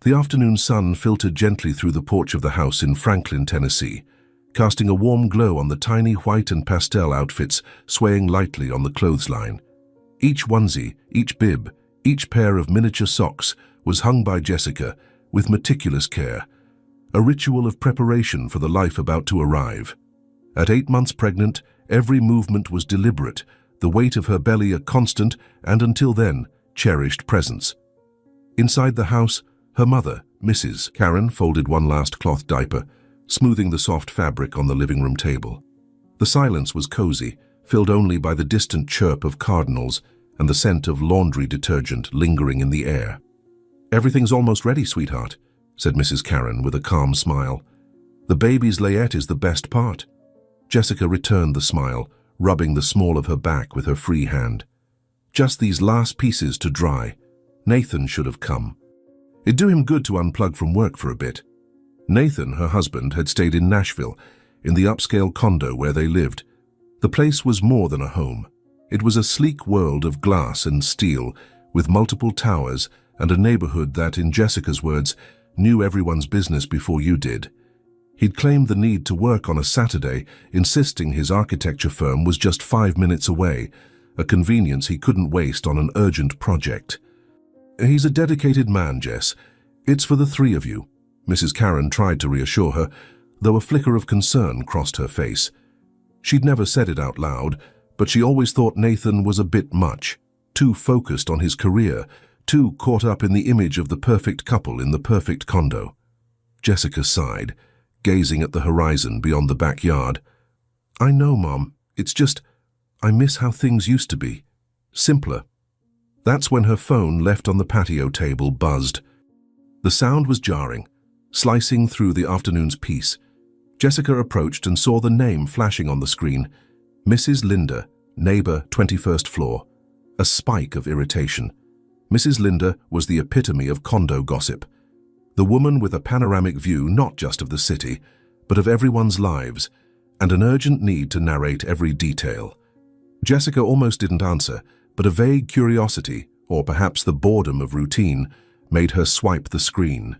The afternoon sun filtered gently through the porch of the house in Franklin, Tennessee, casting a warm glow on the tiny white and pastel outfits swaying lightly on the clothesline. Each onesie, each bib, each pair of miniature socks was hung by Jessica with meticulous care, a ritual of preparation for the life about to arrive. At 8 months pregnant, every movement was deliberate, the weight of her belly a constant and, until then, cherished presence. Inside the house, her mother, Mrs. Karen, folded one last cloth diaper, smoothing the soft fabric on the living room table. The silence was cozy, filled only by the distant chirp of cardinals and the scent of laundry detergent lingering in the air. "Everything's almost ready, sweetheart," said Mrs. Karen with a calm smile. "The baby's layette is the best part." Jessica returned the smile, rubbing the small of her back with her free hand. "Just these last pieces to dry. Nathan should have come. It'd do him good to unplug from work for a bit." Nathan, her husband, had stayed in Nashville, in the upscale condo where they lived. The place was more than a home. It was a sleek world of glass and steel, with multiple towers and a neighborhood that, in Jessica's words, knew everyone's business before you did. He'd claimed the need to work on a Saturday, insisting his architecture firm was just 5 minutes away, a convenience he couldn't waste on an urgent project. "He's a dedicated man, Jess. It's for the three of you," Mrs. Karen tried to reassure her, though a flicker of concern crossed her face. She'd never said it out loud, but she always thought Nathan was a bit much, too focused on his career, too caught up in the image of the perfect couple in the perfect condo. Jessica sighed, gazing at the horizon beyond the backyard. "I know, Mom. It's just, I miss how things used to be. Simpler." That's when her phone, left on the patio table, buzzed. The sound was jarring, slicing through the afternoon's peace. Jessica approached and saw the name flashing on the screen. Mrs. Linda, neighbor, 21st floor. A spike of irritation. Mrs. Linda was the epitome of condo gossip. The woman with a panoramic view not just of the city, but of everyone's lives, and an urgent need to narrate every detail. Jessica almost didn't answer, but a vague curiosity, or perhaps the boredom of routine, made her swipe the screen.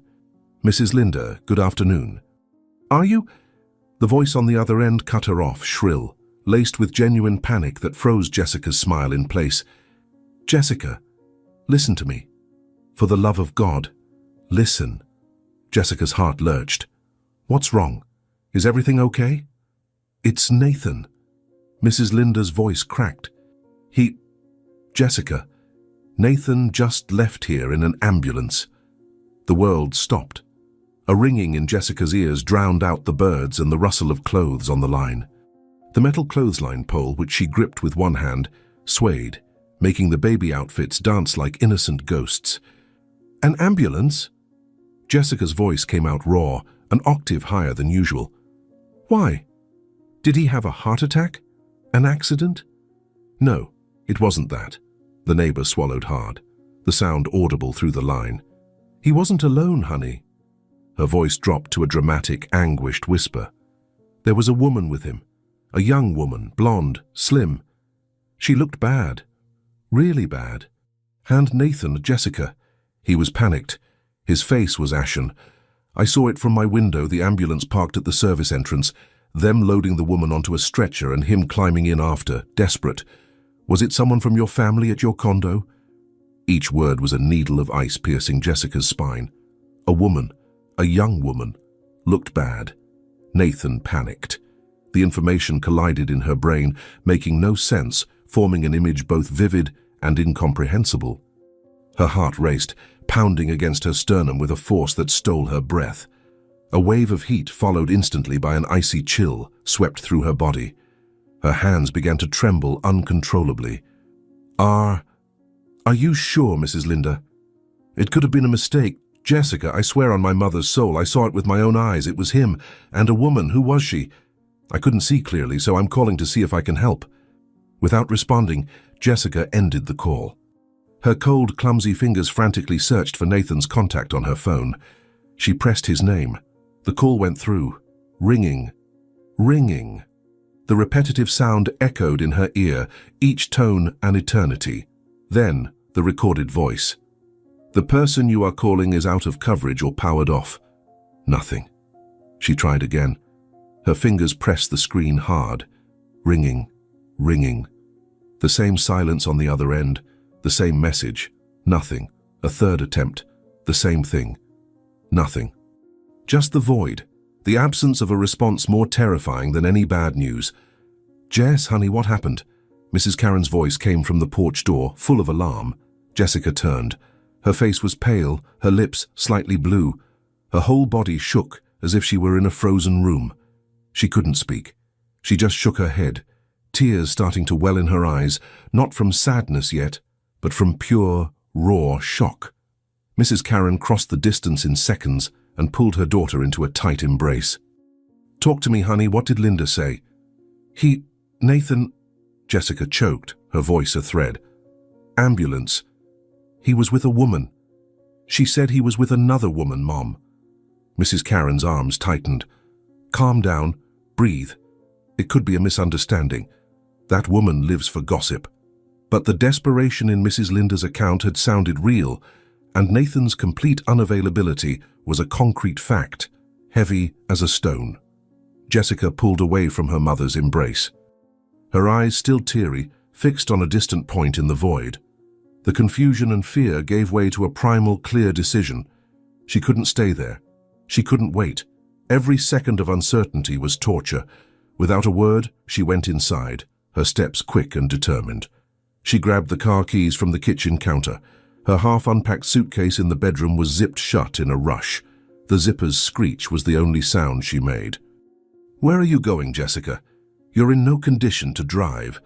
"Mrs. Linda, good afternoon." "Are you?" The voice on the other end cut her off, shrill, laced with genuine panic that froze Jessica's smile in place. "Jessica, listen to me. For the love of God, listen." Jessica's heart lurched. "What's wrong? Is everything okay?" "It's Nathan." Mrs. Linda's voice cracked. "Jessica, Nathan just left here in an ambulance." The world stopped. A ringing in Jessica's ears drowned out the birds and the rustle of clothes on the line. The metal clothesline pole, which she gripped with one hand, swayed, making the baby outfits dance like innocent ghosts. "An ambulance?" Jessica's voice came out raw, an octave higher than usual. "Why? Did he have a heart attack? An accident?" "No, it wasn't that." The neighbor swallowed hard, the sound audible through the line. "He wasn't alone, honey." Her voice dropped to a dramatic, anguished whisper. "There was a woman with him, a young woman, blonde, slim. She looked bad, really bad. Hand Nathan to Jessica." He was panicked. His face was ashen. "I saw it from my window, the ambulance parked at the service entrance, them loading the woman onto a stretcher and him climbing in after, desperate. Was it someone from your family at your condo?" Each word was a needle of ice piercing Jessica's spine. A woman, a young woman, looked bad. Nathan panicked. The information collided in her brain, making no sense, forming an image both vivid and incomprehensible. Her heart raced, pounding against her sternum with a force that stole her breath. A wave of heat followed instantly by an icy chill swept through her body. Her hands began to tremble uncontrollably. Are you sure, Mrs. Linda? It could have been a mistake. Jessica, I swear on my mother's soul, I saw it with my own eyes. It was him, and a woman. Who was she? I couldn't see clearly, so I'm calling to see if I can help." Without responding, Jessica ended the call. Her cold, clumsy fingers frantically searched for Nathan's contact on her phone. She pressed his name. The call went through, ringing, ringing. The repetitive sound echoed in her ear, each tone an eternity. Then, the recorded voice. The person you are calling is out of coverage or powered off. Nothing. She tried again. Her fingers pressed the screen hard. Ringing, ringing. The same silence on the other end, the same message. Nothing. A third attempt. The same thing. Nothing. Just the void. The absence of a response more terrifying than any bad news. "Jess, honey, what happened?" Mrs. Karen's voice came from the porch door, full of alarm. Jessica turned. Her face was pale, her lips slightly blue. Her whole body shook as if she were in a frozen room. She couldn't speak. She just shook her head, tears starting to well in her eyes, not from sadness yet, but from pure, raw shock. Mrs. Karen crossed the distance in seconds and pulled her daughter into a tight embrace. "Talk to me, honey, what did Linda say?" Nathan..." Jessica choked, her voice a thread. "Ambulance. He was with a woman. She said he was with another woman, Mom." Mrs. Karen's arms tightened. "Calm down. Breathe. It could be a misunderstanding. That woman lives for gossip." But the desperation in Mrs. Linda's account had sounded real, and Nathan's complete unavailability was a concrete fact, heavy as a stone. Jessica pulled away from her mother's embrace. Her eyes still teary, fixed on a distant point in the void. The confusion and fear gave way to a primal, clear decision. She couldn't stay there. She couldn't wait. Every second of uncertainty was torture. Without a word, she went inside, her steps quick and determined. She grabbed the car keys from the kitchen counter. Her half-unpacked suitcase in the bedroom was zipped shut in a rush. The zipper's screech was the only sound she made. "Where are you going, Jessica? You're in no condition to drive."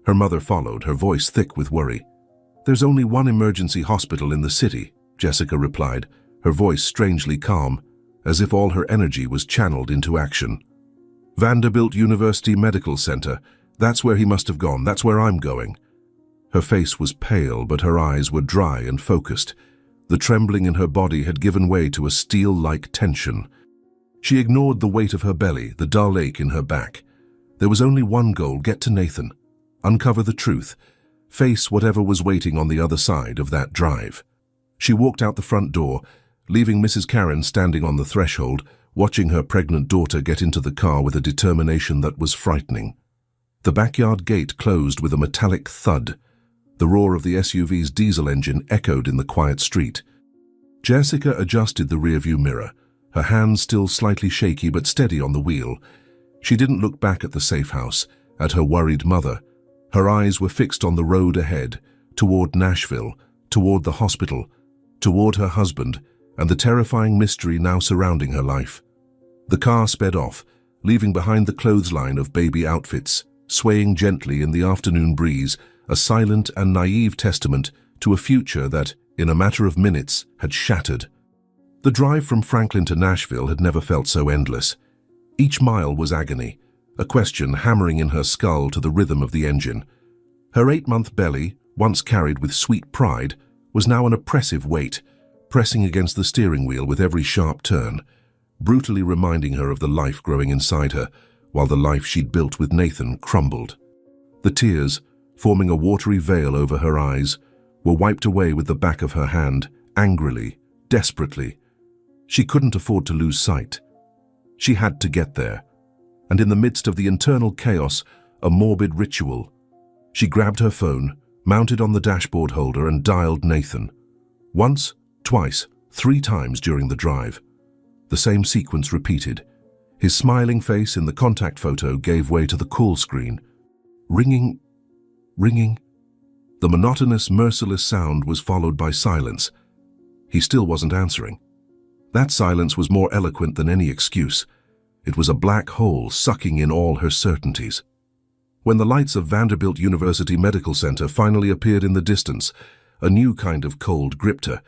Her mother followed, her voice thick with worry. "There's only one emergency hospital in the city," Jessica replied, her voice strangely calm, as if all her energy was channeled into action. "Vanderbilt University Medical Center. That's where he must have gone. That's where I'm going." Her face was pale, but her eyes were dry and focused. The trembling in her body had given way to a steel-like tension. She ignored the weight of her belly, the dull ache in her back. There was only one goal: get to Nathan, uncover the truth, face whatever was waiting on the other side of that drive. She walked out the front door, leaving Mrs. Karen standing on the threshold, watching her pregnant daughter get into the car with a determination that was frightening. The backyard gate closed with a metallic thud. The roar of the SUV's diesel engine echoed in the quiet street. Jessica adjusted the rearview mirror, her hands still slightly shaky but steady on the wheel. She didn't look back at the safe house, at her worried mother. Her eyes were fixed on the road ahead, toward Nashville, toward the hospital, toward her husband, and the terrifying mystery now surrounding her life. The car sped off, leaving behind the clothesline of baby outfits, swaying gently in the afternoon breeze, a silent and naive testament to a future that, in a matter of minutes, had shattered. The drive from Franklin to Nashville had never felt so endless. Each mile was agony, a question hammering in her skull to the rhythm of the engine. Her 8-month belly, once carried with sweet pride, was now an oppressive weight, pressing against the steering wheel with every sharp turn, brutally reminding her of the life growing inside her, while the life she'd built with Nathan crumbled. The tears, forming a watery veil over her eyes, were wiped away with the back of her hand, angrily, desperately. She couldn't afford to lose sight. She had to get there. And in the midst of the internal chaos, a morbid ritual. She grabbed her phone, mounted on the dashboard holder, and dialed Nathan. Once, twice, 3 times during the drive. The same sequence repeated. His smiling face in the contact photo gave way to the call screen. Ringing, ringing. The monotonous, merciless sound was followed by silence. He still wasn't answering. That silence was more eloquent than any excuse. It was a black hole sucking in all her certainties. When the lights of Vanderbilt University Medical Center finally appeared in the distance, a new kind of cold gripped her,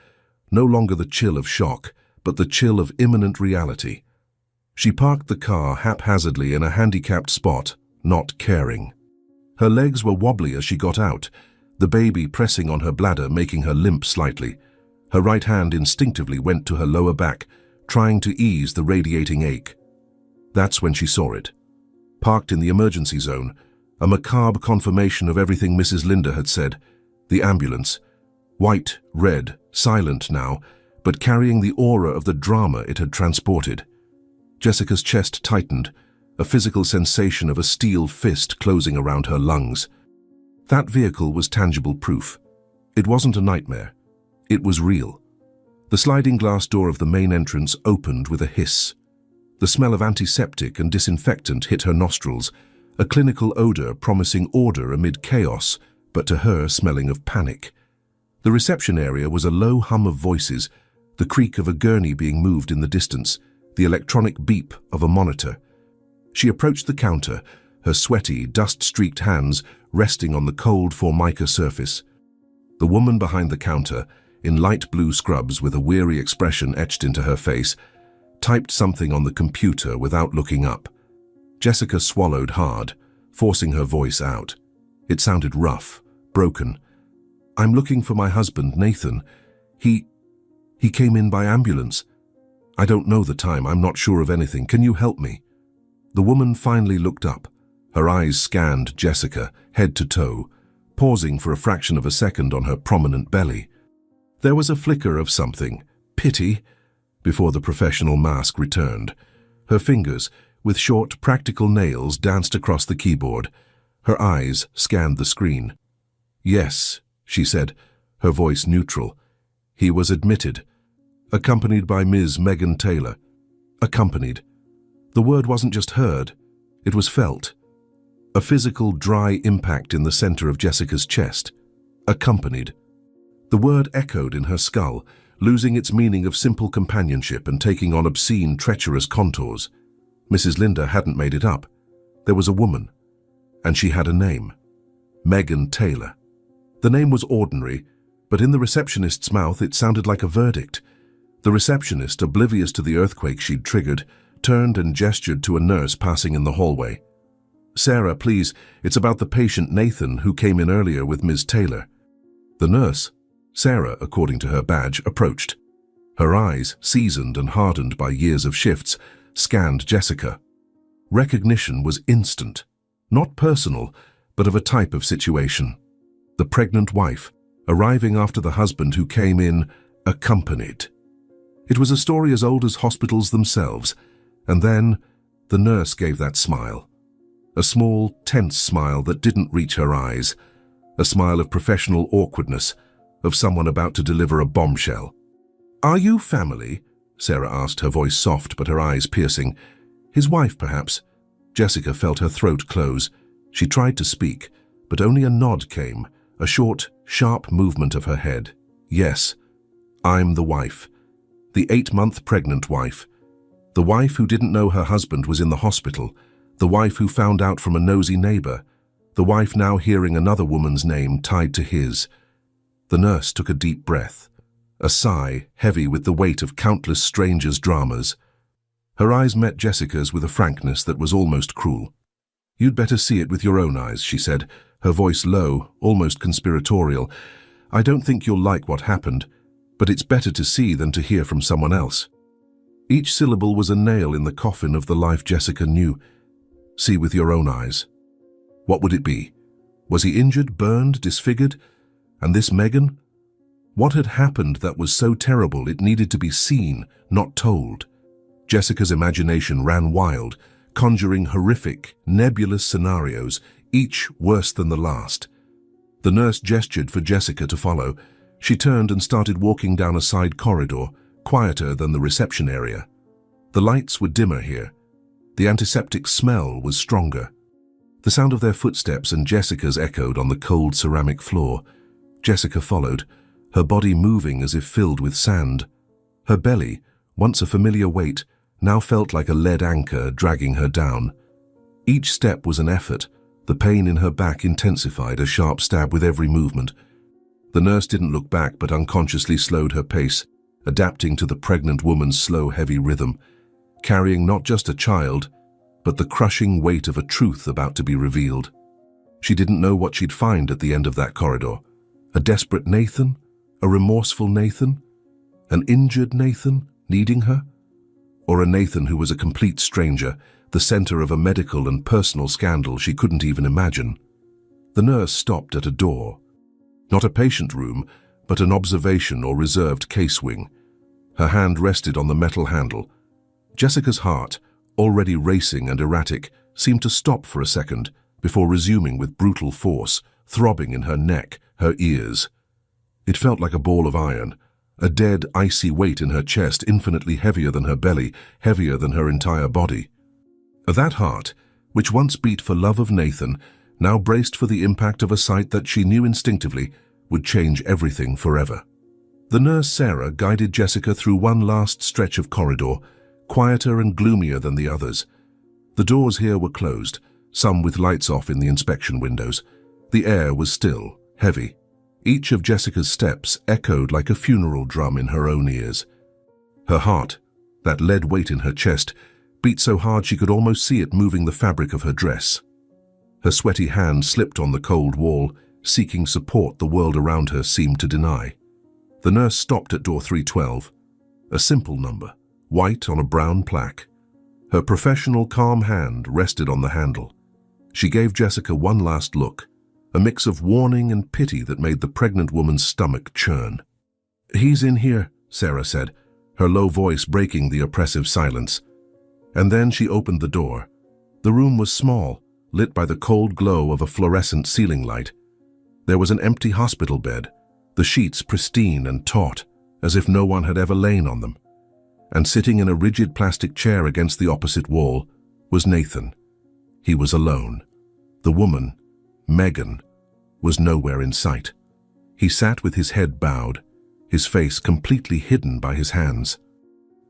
no longer the chill of shock, but the chill of imminent reality. She parked the car haphazardly in a handicapped spot, not caring. Her legs were wobbly as she got out, the baby pressing on her bladder, making her limp slightly. Her right hand instinctively went to her lower back, trying to ease the radiating ache. That's when she saw it. Parked in the emergency zone, a macabre confirmation of everything Mrs. Linda had said. The ambulance. White, red, silent now, but carrying the aura of the drama it had transported. Jessica's chest tightened, a physical sensation of a steel fist closing around her lungs. That vehicle was tangible proof. It wasn't a nightmare. It was real. The sliding glass door of the main entrance opened with a hiss. The smell of antiseptic and disinfectant hit her nostrils, a clinical odor promising order amid chaos, but to her smelling of panic. The reception area was a low hum of voices, the creak of a gurney being moved in the distance, the electronic beep of a monitor. She approached the counter, her sweaty, dust-streaked hands resting on the cold Formica surface. The woman behind the counter, in light blue scrubs with a weary expression etched into her face, typed something on the computer without looking up. Jessica swallowed hard, forcing her voice out. It sounded rough, broken. "I'm looking for my husband, Nathan. He came in by ambulance. I don't know the time, I'm not sure of anything. Can you help me?" The woman finally looked up. Her eyes scanned Jessica, head to toe, pausing for a fraction of a second on her prominent belly. There was a flicker of something, pity, before the professional mask returned. Her fingers, with short, practical nails, danced across the keyboard. Her eyes scanned the screen. "Yes," she said, her voice neutral. "He was admitted, accompanied by Ms. Megan Taylor." Accompanied. The word wasn't just heard, it was felt. A physical, dry impact in the center of Jessica's chest. Accompanied. The word echoed in her skull, losing its meaning of simple companionship and taking on obscene, treacherous contours. Mrs. Linda hadn't made it up. There was a woman, and she had a name. Megan Taylor. The name was ordinary, but in the receptionist's mouth it sounded like a verdict. The receptionist, oblivious to the earthquake she'd triggered, turned and gestured to a nurse passing in the hallway. "Sarah, please, it's about the patient Nathan who came in earlier with Ms. Taylor." The nurse, Sarah according to her badge, approached. Her eyes, seasoned and hardened by years of shifts, scanned Jessica. Recognition was instant, not personal, but of a type of situation. The pregnant wife, arriving after the husband who came in accompanied. It was a story as old as hospitals themselves, and then the nurse gave that smile. A small, tense smile that didn't reach her eyes. A smile of professional awkwardness, of someone about to deliver a bombshell. "Are you family?" Sarah asked, her voice soft but her eyes piercing. "His wife, perhaps?" Jessica felt her throat close. She tried to speak, but only a nod came, a short, sharp movement of her head. "Yes, I'm the wife. The 8-month pregnant wife. The wife who didn't know her husband was in the hospital. The wife who found out from a nosy neighbor. The wife now hearing another woman's name tied to his." The nurse took a deep breath, a sigh heavy with the weight of countless strangers' dramas. Her eyes met Jessica's with a frankness that was almost cruel. "You'd better see it with your own eyes," she said, her voice low, almost conspiratorial. "I don't think you'll like what happened, but it's better to see than to hear from someone else." Each syllable was a nail in the coffin of the life Jessica knew. See with your own eyes. What would it be? Was he injured, burned, disfigured? And this Megan? What had happened that was so terrible it needed to be seen, not told? Jessica's imagination ran wild, conjuring horrific, nebulous scenarios, each worse than the last. The nurse gestured for Jessica to follow. She turned and started walking down a side corridor, quieter than the reception area. The lights were dimmer here. The antiseptic smell was stronger. The sound of their footsteps and Jessica's echoed on the cold ceramic floor. Jessica followed, her body moving as if filled with sand. Her belly, once a familiar weight, now felt like a lead anchor dragging her down. Each step was an effort. The pain in her back intensified, a sharp stab with every movement. The nurse didn't look back but unconsciously slowed her pace, adapting to the pregnant woman's slow, heavy rhythm, carrying not just a child, but the crushing weight of a truth about to be revealed. She didn't know what she'd find at the end of that corridor. A desperate Nathan? A remorseful Nathan? An injured Nathan needing her? Or a Nathan who was a complete stranger, the center of a medical and personal scandal she couldn't even imagine? The nurse stopped at a door. Not a patient room, but an observation or reserved case wing. Her hand rested on the metal handle. Jessica's heart, already racing and erratic, seemed to stop for a second before resuming with brutal force, throbbing in her neck, her ears. It felt like a ball of iron, a dead, icy weight in her chest, infinitely heavier than her belly, heavier than her entire body. That heart, which once beat for love of Nathan, now braced for the impact of a sight that she knew instinctively would change everything forever. The nurse Sarah guided Jessica through one last stretch of corridor, quieter and gloomier than the others. The doors here were closed, some with lights off in the inspection windows. The air was still, heavy. Each of Jessica's steps echoed like a funeral drum in her own ears. Her heart, that lead weight in her chest, beat so hard she could almost see it moving the fabric of her dress. Her sweaty hand slipped on the cold wall, seeking support the world around her seemed to deny. The nurse stopped at door 312, a simple number, white on a brown plaque. Her professional, calm hand rested on the handle. She gave Jessica one last look, a mix of warning and pity that made the pregnant woman's stomach churn. "He's in here," Sarah said, her low voice breaking the oppressive silence. And then she opened the door. The room was small, lit by the cold glow of a fluorescent ceiling light. There was an empty hospital bed, the sheets pristine and taut, as if no one had ever lain on them. And sitting in a rigid plastic chair against the opposite wall was Nathan. He was alone. The woman, Megan, was nowhere in sight. He sat with his head bowed, his face completely hidden by his hands.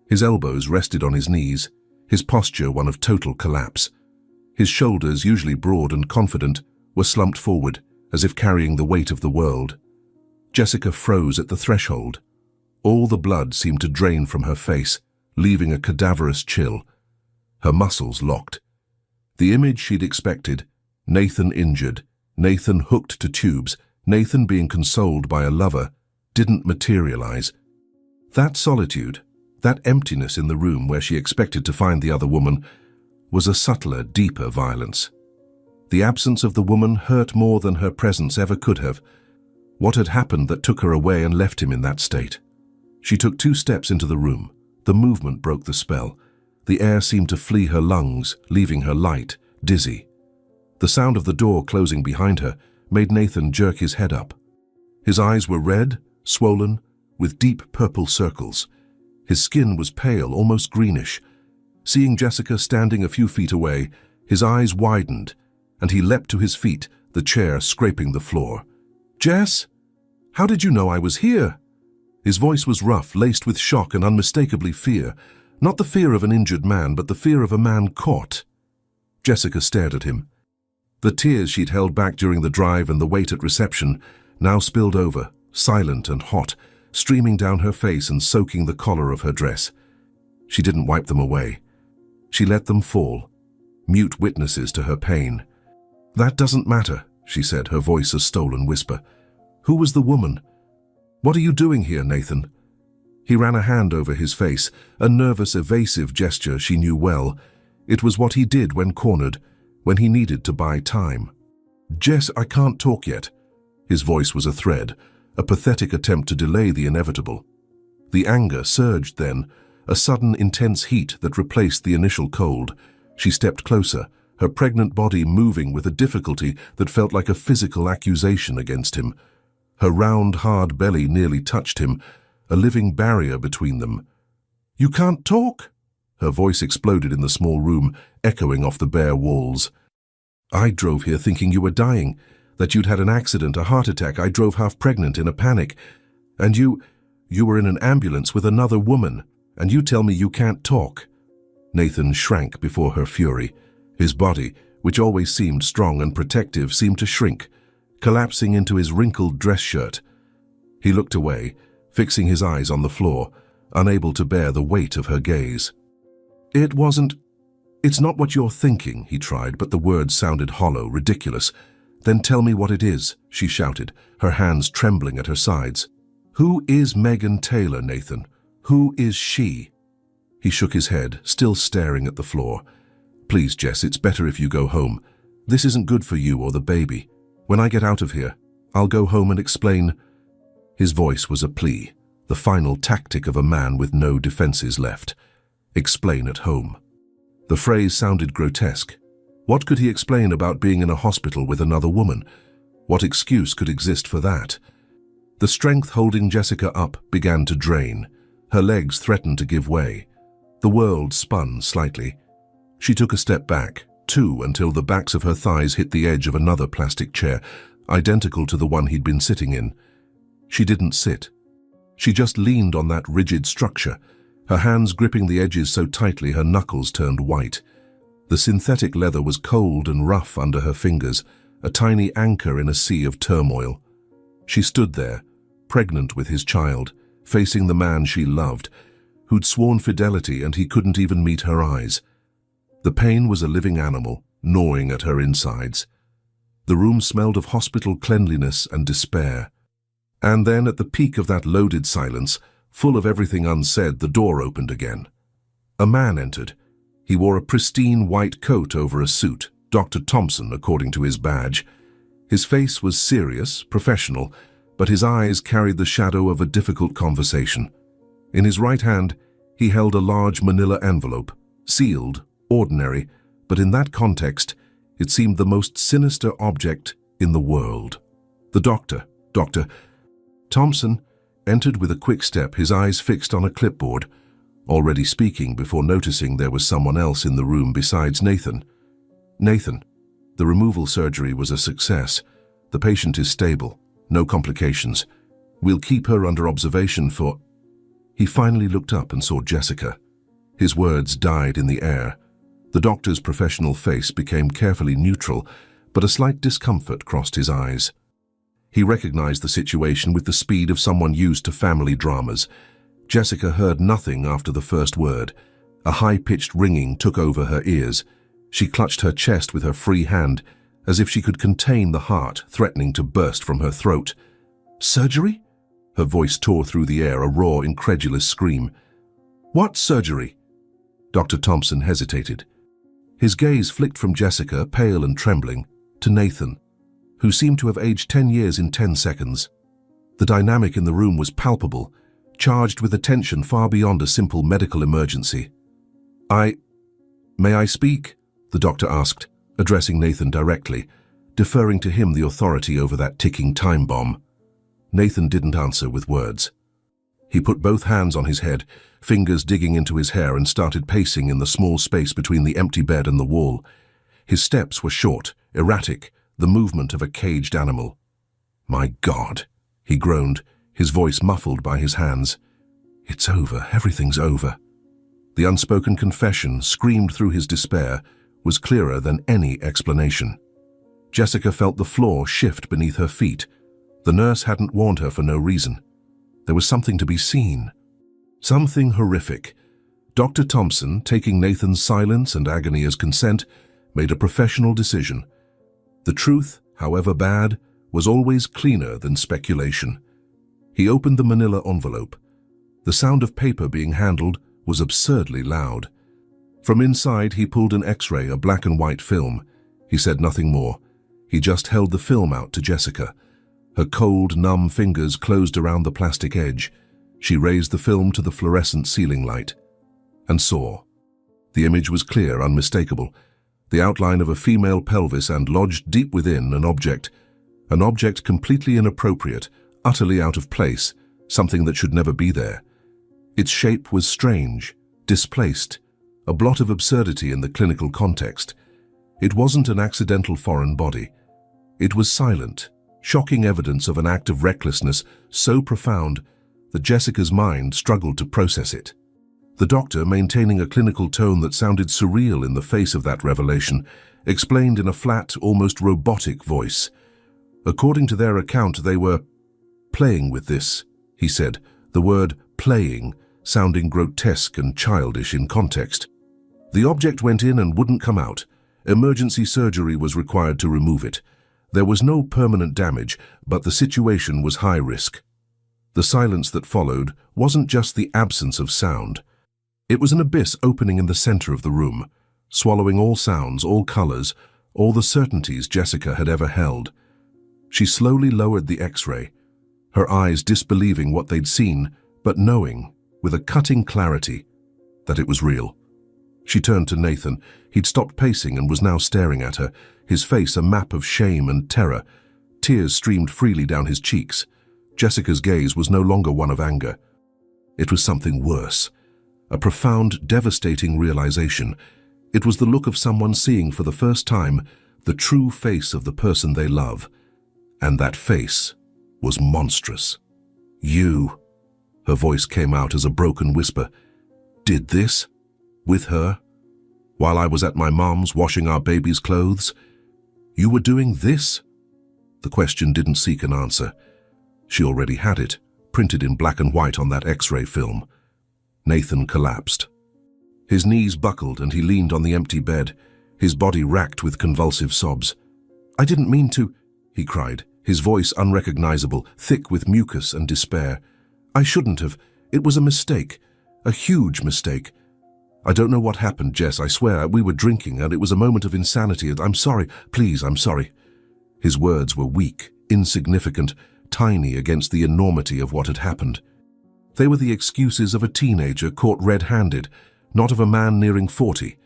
His elbows rested on his knees, his posture one of total collapse. His shoulders, usually broad and confident, were slumped forward, as if carrying the weight of the world. Jessica froze at the threshold. All the blood seemed to drain from her face, leaving a cadaverous chill. Her muscles locked. The image she'd expected, Nathan injured, Nathan hooked to tubes, Nathan being consoled by a lover, didn't materialize. That solitude, that emptiness in the room where she expected to find the other woman, was a subtler, deeper violence. The absence of the woman hurt more than her presence ever could have. What had happened that took her away and left him in that state? She took 2 steps into the room. The movement broke the spell. The air seemed to flee her lungs, leaving her light, dizzy. The sound of the door closing behind her made Nathan jerk his head up. His eyes were red, swollen, with deep purple circles. His skin was pale, almost greenish. Seeing Jessica standing a few feet away, his eyes widened, and he leapt to his feet, the chair scraping the floor. "Jess? How did you know I was here?" His voice was rough, laced with shock and unmistakably fear. Not the fear of an injured man, but the fear of a man caught. Jessica stared at him. The tears she'd held back during the drive and the wait at reception now spilled over, silent and hot, streaming down her face and soaking the collar of her dress. She didn't wipe them away. She let them fall, mute witnesses to her pain. "That doesn't matter," she said, her voice a stolen whisper. "Who was the woman? What are you doing here, Nathan?" He ran a hand over his face, a nervous, evasive gesture she knew well. It was what he did when cornered, when he needed to buy time. "Jess, I can't talk yet." His voice was a thread, a pathetic attempt to delay the inevitable. The anger surged then, a sudden intense heat that replaced the initial cold. She stepped closer, her pregnant body moving with a difficulty that felt like a physical accusation against him. Her round, hard belly nearly touched him, a living barrier between them. "You can't talk?" Her voice exploded in the small room, echoing off the bare walls. "I drove here thinking you were dying, that you'd had an accident, a heart attack. I drove half pregnant in a panic. And you were in an ambulance with another woman, and you tell me you can't talk." Nathan shrank before her fury. His body, which always seemed strong and protective, seemed to shrink, collapsing into his wrinkled dress shirt. He looked away, fixing his eyes on the floor, unable to bear the weight of her gaze. "It's not what you're thinking," he tried, but the words sounded hollow, ridiculous. "Then tell me what it is," she shouted, her hands trembling at her sides. "Who is Megan Taylor, Nathan? Who is she?" He shook his head, still staring at the floor. "Please, Jess, it's better if you go home. This isn't good for you or the baby. When I get out of here, I'll go home and explain." His voice was a plea, the final tactic of a man with no defenses left. Explain at home. The phrase sounded grotesque. What could he explain about being in a hospital with another woman? What excuse could exist for that? The strength holding Jessica up began to drain. Her legs threatened to give way. The world spun slightly. She took a step back, two, until the backs of her thighs hit the edge of another plastic chair, identical to the one he'd been sitting in. She didn't sit. She just leaned on that rigid structure, her hands gripping the edges so tightly her knuckles turned white. The synthetic leather was cold and rough under her fingers, a tiny anchor in a sea of turmoil. She stood there, pregnant with his child, facing the man she loved, who'd sworn fidelity and he couldn't even meet her eyes. The pain was a living animal, gnawing at her insides. The room smelled of hospital cleanliness and despair. And then, at the peak of that loaded silence, full of everything unsaid, the door opened again. A man entered. He wore a pristine white coat over a suit, Dr. Thompson, according to his badge. His face was serious, professional, but his eyes carried the shadow of a difficult conversation. In his right hand, he held a large manila envelope, sealed, ordinary, but in that context, it seemed the most sinister object in the world. The doctor, Dr. Thompson, entered with a quick step, his eyes fixed on a clipboard, already speaking before noticing there was someone else in the room besides Nathan. Nathan, the removal surgery was a success. The patient is stable, no complications. We'll keep her under observation for... He finally looked up and saw Jessica. His words died in the air. The doctor's professional face became carefully neutral, but a slight discomfort crossed his eyes. He recognized the situation with the speed of someone used to family dramas. Jessica heard nothing after the first word. A high-pitched ringing took over her ears. She clutched her chest with her free hand, as if she could contain the heart threatening to burst from her throat. "Surgery?" Her voice tore through the air, a raw, incredulous scream. "What surgery?" Dr. Thompson hesitated. His gaze flicked from Jessica, pale and trembling, to Nathan, who seemed to have aged 10 years in 10 seconds. The dynamic in the room was palpable, charged with a tension far beyond a simple medical emergency. May I speak?" the doctor asked, addressing Nathan directly, deferring to him the authority over that ticking time bomb. Nathan didn't answer with words. He put both hands on his head, fingers digging into his hair, and started pacing in the small space between the empty bed and the wall. His steps were short, erratic, the movement of a caged animal. "My God," he groaned, his voice muffled by his hands. "It's over, everything's over." The unspoken confession, screamed through his despair, was clearer than any explanation. Jessica felt the floor shift beneath her feet. The nurse hadn't warned her for no reason. There was something to be seen. Something horrific. Dr. Thompson, taking Nathan's silence and agony as consent, made a professional decision. The truth, however bad, was always cleaner than speculation. He opened the manila envelope. The sound of paper being handled was absurdly loud. From inside, he pulled an X-ray, a black and white film. He said nothing more. He just held the film out to Jessica. Her cold, numb fingers closed around the plastic edge. She raised the film to the fluorescent ceiling light and saw. The image was clear, unmistakable. The outline of a female pelvis, and lodged deep within an object completely inappropriate, utterly out of place, something that should never be there. Its shape was strange, displaced, a blot of absurdity in the clinical context. It wasn't an accidental foreign body. It was silent, shocking evidence of an act of recklessness so profound that Jessica's mind struggled to process it. The doctor, maintaining a clinical tone that sounded surreal in the face of that revelation, explained in a flat, almost robotic voice. According to their account, they were playing with this, he said, the word playing sounding grotesque and childish in context. The object went in and wouldn't come out. Emergency surgery was required to remove it. There was no permanent damage, but the situation was high risk. The silence that followed wasn't just the absence of sound. It was an abyss opening in the center of the room, swallowing all sounds, all colors, all the certainties Jessica had ever held. She slowly lowered the X-ray. her eyes disbelieving what they'd seen, but knowing, with a cutting clarity, that it was real. She turned to Nathan. He'd stopped pacing and was now staring at her, his face a map of shame and terror. Tears streamed freely down his cheeks. Jessica's gaze was no longer one of anger. It was something worse, a profound, devastating realization. It was the look of someone seeing for the first time the true face of the person they love. And that face was monstrous. "You," her voice came out as a broken whisper, "did this? With her? While I was at my mom's washing our baby's clothes? You were doing this?" The question didn't seek an answer. She already had it, printed in black and white on that X-ray film. Nathan collapsed. His knees buckled and he leaned on the empty bed, his body racked with convulsive sobs. "I didn't mean to," he cried, his voice unrecognizable, thick with mucus and despair. "I shouldn't have. It was a mistake. A huge mistake. I don't know what happened, Jess, I swear. We were drinking and it was a moment of insanity. I'm sorry. Please, I'm sorry." His words were weak, insignificant, tiny against the enormity of what had happened. They were the excuses of a teenager caught red-handed, not of a man nearing 40,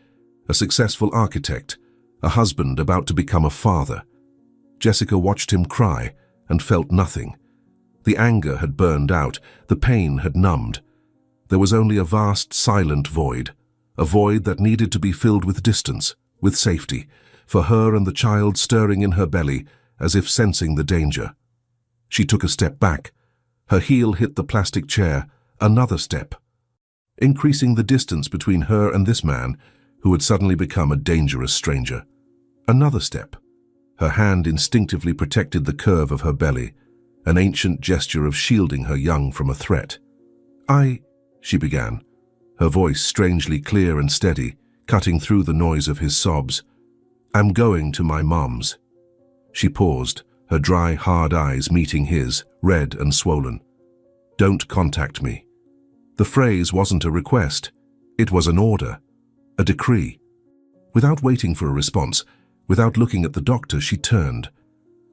a successful architect, a husband about to become a father. Jessica watched him cry and felt nothing. The anger had burned out, the pain had numbed. There was only a vast, silent void, a void that needed to be filled with distance, with safety, for her and the child stirring in her belly as if sensing the danger. She took a step back. Her heel hit the plastic chair, another step, increasing the distance between her and this man who had suddenly become a dangerous stranger. Another step. Her hand instinctively protected the curve of her belly, an ancient gesture of shielding her young from a threat. She began, her voice strangely clear and steady, cutting through the noise of his sobs. "I'm going to my mom's." She paused, her dry, hard eyes meeting his, red and swollen. "Don't contact me." The phrase wasn't a request. It was an order, a decree. Without waiting for a response, without looking at the doctor, she turned.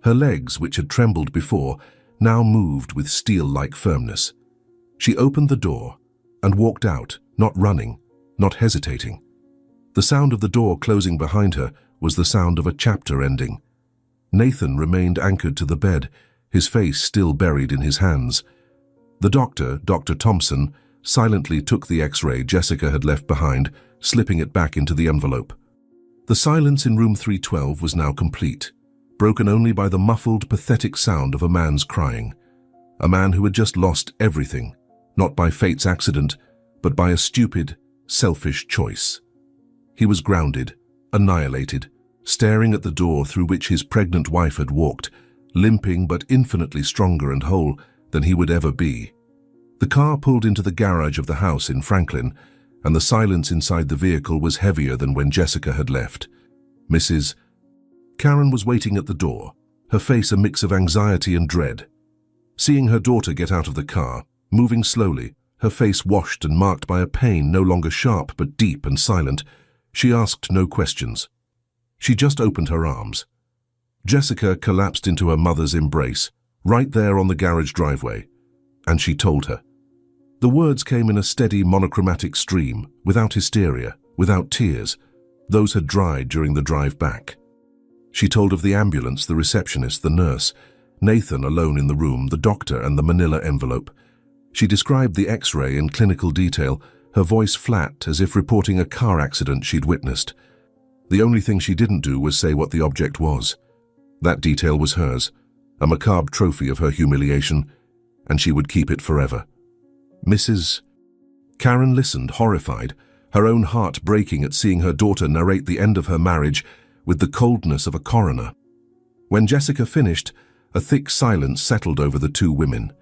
Her legs, which had trembled before, now moved with steel-like firmness. She opened the door and walked out, not running, not hesitating. The sound of the door closing behind her was the sound of a chapter ending. Nathan remained anchored to the bed, his face still buried in his hands. The doctor, Dr. Thompson, silently took the X-ray Jessica had left behind, slipping it back into the envelope. The silence in room 312 was now complete, broken only by the muffled, pathetic sound of a man's crying. A man who had just lost everything, not by fate's accident, but by a stupid, selfish choice. He was grounded, annihilated, staring at the door through which his pregnant wife had walked, limping but infinitely stronger and whole than he would ever be. The car pulled into the garage of the house in Franklin, and the silence inside the vehicle was heavier than when Jessica had left. Mrs. Karen was waiting at the door, her face a mix of anxiety and dread. Seeing her daughter get out of the car, moving slowly, her face washed and marked by a pain no longer sharp but deep and silent, she asked no questions. She just opened her arms. Jessica collapsed into her mother's embrace, right there on the garage driveway, and she told her. The words came in a steady monochromatic stream, without hysteria, without tears. Those had dried during the drive back. She told of the ambulance, the receptionist, the nurse, Nathan alone in the room, the doctor and the manila envelope. She described the X-ray in clinical detail, her voice flat as if reporting a car accident she'd witnessed. The only thing she didn't do was say what the object was. That detail was hers, a macabre trophy of her humiliation, and she would keep it forever. Mrs. Karen listened, horrified, her own heart breaking at seeing her daughter narrate the end of her marriage with the coldness of a coroner. When Jessica finished, a thick silence settled over the two women.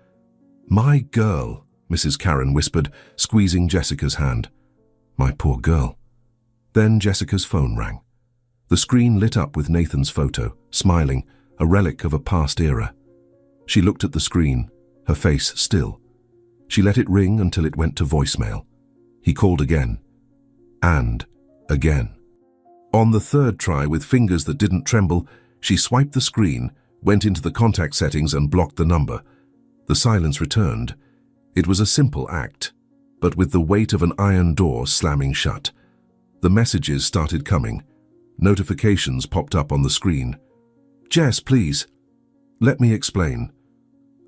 "My girl," Mrs. Karen whispered, squeezing Jessica's hand. "My poor girl." Then Jessica's phone rang. The screen lit up with Nathan's photo, smiling, a relic of a past era. She looked at the screen, her face still. She let it ring until it went to voicemail. He called again. And again. On the third try, with fingers that didn't tremble, she swiped the screen, went into the contact settings and blocked the number. The silence returned. It was a simple act, but with the weight of an iron door slamming shut. The messages started coming. Notifications popped up on the screen. "Jess, please. Let me explain.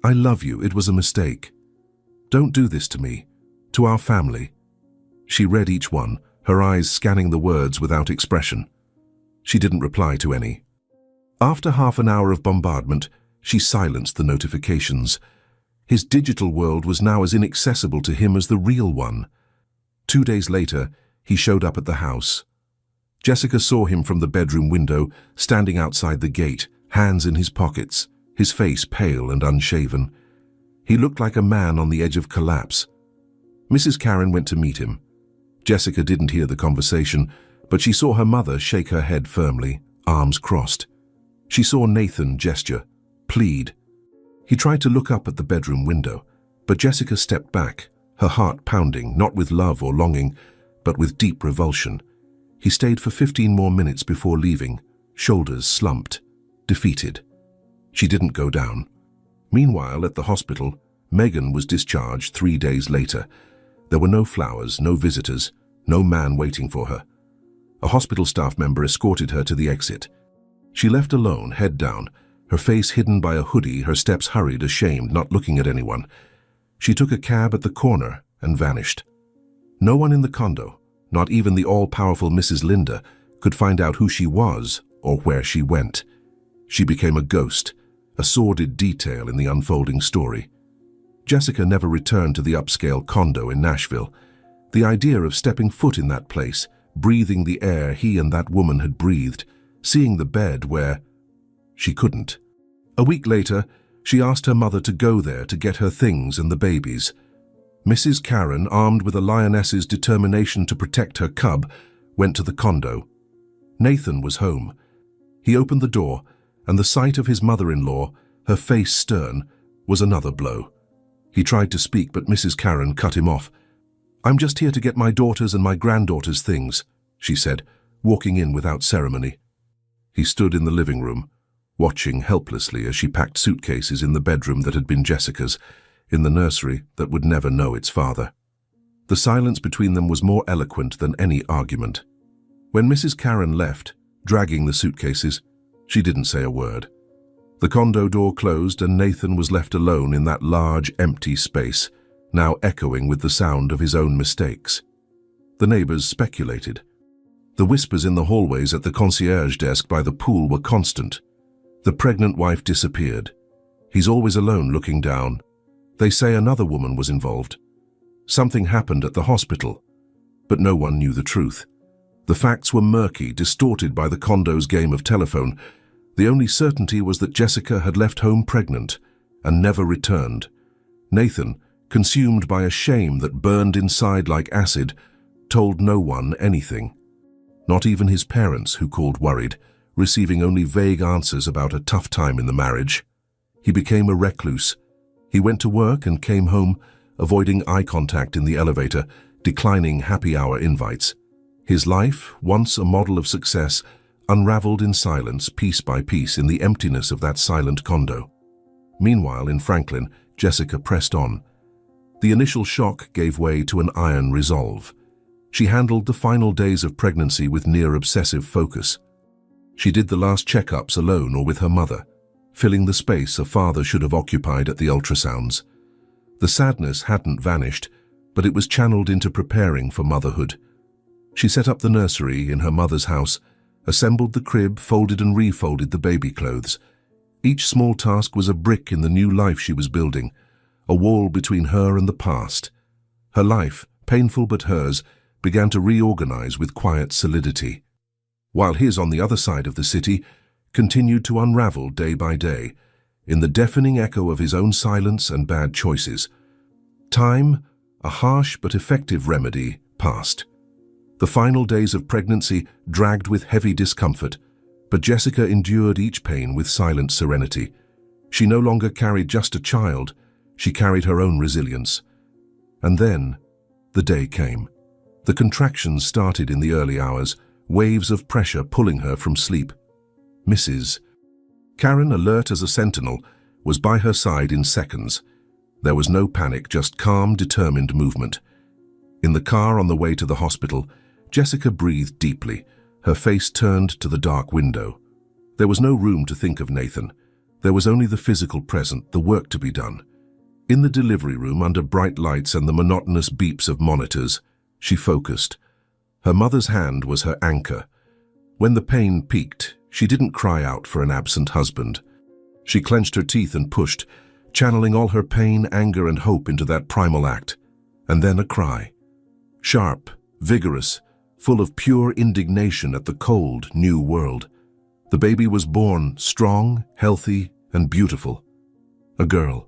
I love you. It was a mistake. Don't do this to me, to our family." She read each one, her eyes scanning the words without expression. She didn't reply to any. After half an hour of bombardment, she silenced the notifications. His digital world was now as inaccessible to him as the real one. 2 days later, he showed up at the house. Jessica saw him from the bedroom window, standing outside the gate, hands in his pockets, his face pale and unshaven. He looked like a man on the edge of collapse. Mrs. Karen went to meet him. Jessica didn't hear the conversation, but she saw her mother shake her head firmly, arms crossed. She saw Nathan gesture, plead. He tried to look up at the bedroom window, but Jessica stepped back, her heart pounding, not with love or longing, but with deep revulsion. He stayed for 15 more minutes before leaving, shoulders slumped, defeated. She didn't go down. Meanwhile, at the hospital, Megan was discharged 3 days later. There were no flowers, no visitors, no man waiting for her. A hospital staff member escorted her to the exit. She left alone, head down, her face hidden by a hoodie, her steps hurried, ashamed, not looking at anyone. She took a cab at the corner and vanished. No one in the condo, not even the all-powerful Mrs. Linda, could find out who she was or where she went. She became a ghost, a sordid detail in the unfolding story. Jessica never returned to the upscale condo in Nashville. The idea of stepping foot in that place, breathing the air he and that woman had breathed, seeing the bed where she couldn't. A week later, she asked her mother to go there to get her things and the babies. Mrs. Karen, armed with a lioness's determination to protect her cub, went to the condo. Nathan was home. He opened the door, and the sight of his mother-in-law, her face stern, was another blow. He tried to speak, but Mrs. Karen cut him off. "I'm just here to get my daughter's and my granddaughter's things," she said, walking in without ceremony. He stood in the living room, watching helplessly as she packed suitcases in the bedroom that had been Jessica's, in the nursery that would never know its father. The silence between them was more eloquent than any argument. When Mrs. Karen left, dragging the suitcases, she didn't say a word. The condo door closed and Nathan was left alone in that large, empty space, now echoing with the sound of his own mistakes. The neighbors speculated. The whispers in the hallways at the concierge desk by the pool were constant. The pregnant wife disappeared. He's always alone looking down. They say another woman was involved. Something happened at the hospital, but no one knew the truth. The facts were murky, distorted by the condo's game of telephone. The only certainty was that Jessica had left home pregnant and never returned. Nathan, consumed by a shame that burned inside like acid, told no one anything. Not even his parents, who called worried, receiving only vague answers about a tough time in the marriage. He became a recluse. He went to work and came home, avoiding eye contact in the elevator, declining happy hour invites. His life, once a model of success, unraveled in silence, piece by piece, in the emptiness of that silent condo. Meanwhile, in Franklin, Jessica pressed on. The initial shock gave way to an iron resolve. She handled the final days of pregnancy with near-obsessive focus. She did the last checkups alone or with her mother, filling the space a father should have occupied at the ultrasounds. The sadness hadn't vanished, but it was channeled into preparing for motherhood. She set up the nursery in her mother's house, assembled the crib, folded and refolded the baby clothes. Each small task was a brick in the new life she was building, a wall between her and the past. Her life, painful but hers, began to reorganize with quiet solidity, while his on the other side of the city continued to unravel day by day, in the deafening echo of his own silence and bad choices. Time, a harsh but effective remedy, passed. The final days of pregnancy dragged with heavy discomfort, but Jessica endured each pain with silent serenity. She no longer carried just a child, she carried her own resilience. And then, the day came. The contractions started in the early hours, waves of pressure pulling her from sleep. Mrs. Karen, alert as a sentinel, was by her side in seconds. There was no panic, just calm, determined movement. In the car on the way to the hospital, Jessica breathed deeply, her face turned to the dark window. There was no room to think of Nathan. There was only the physical present, the work to be done. In the delivery room, under bright lights and the monotonous beeps of monitors, she focused. Her mother's hand was her anchor. When the pain peaked, she didn't cry out for an absent husband. She clenched her teeth and pushed, channeling all her pain, anger, and hope into that primal act. And then a cry. Sharp, vigorous, full of pure indignation at the cold, new world. The baby was born strong, healthy, and beautiful. A girl.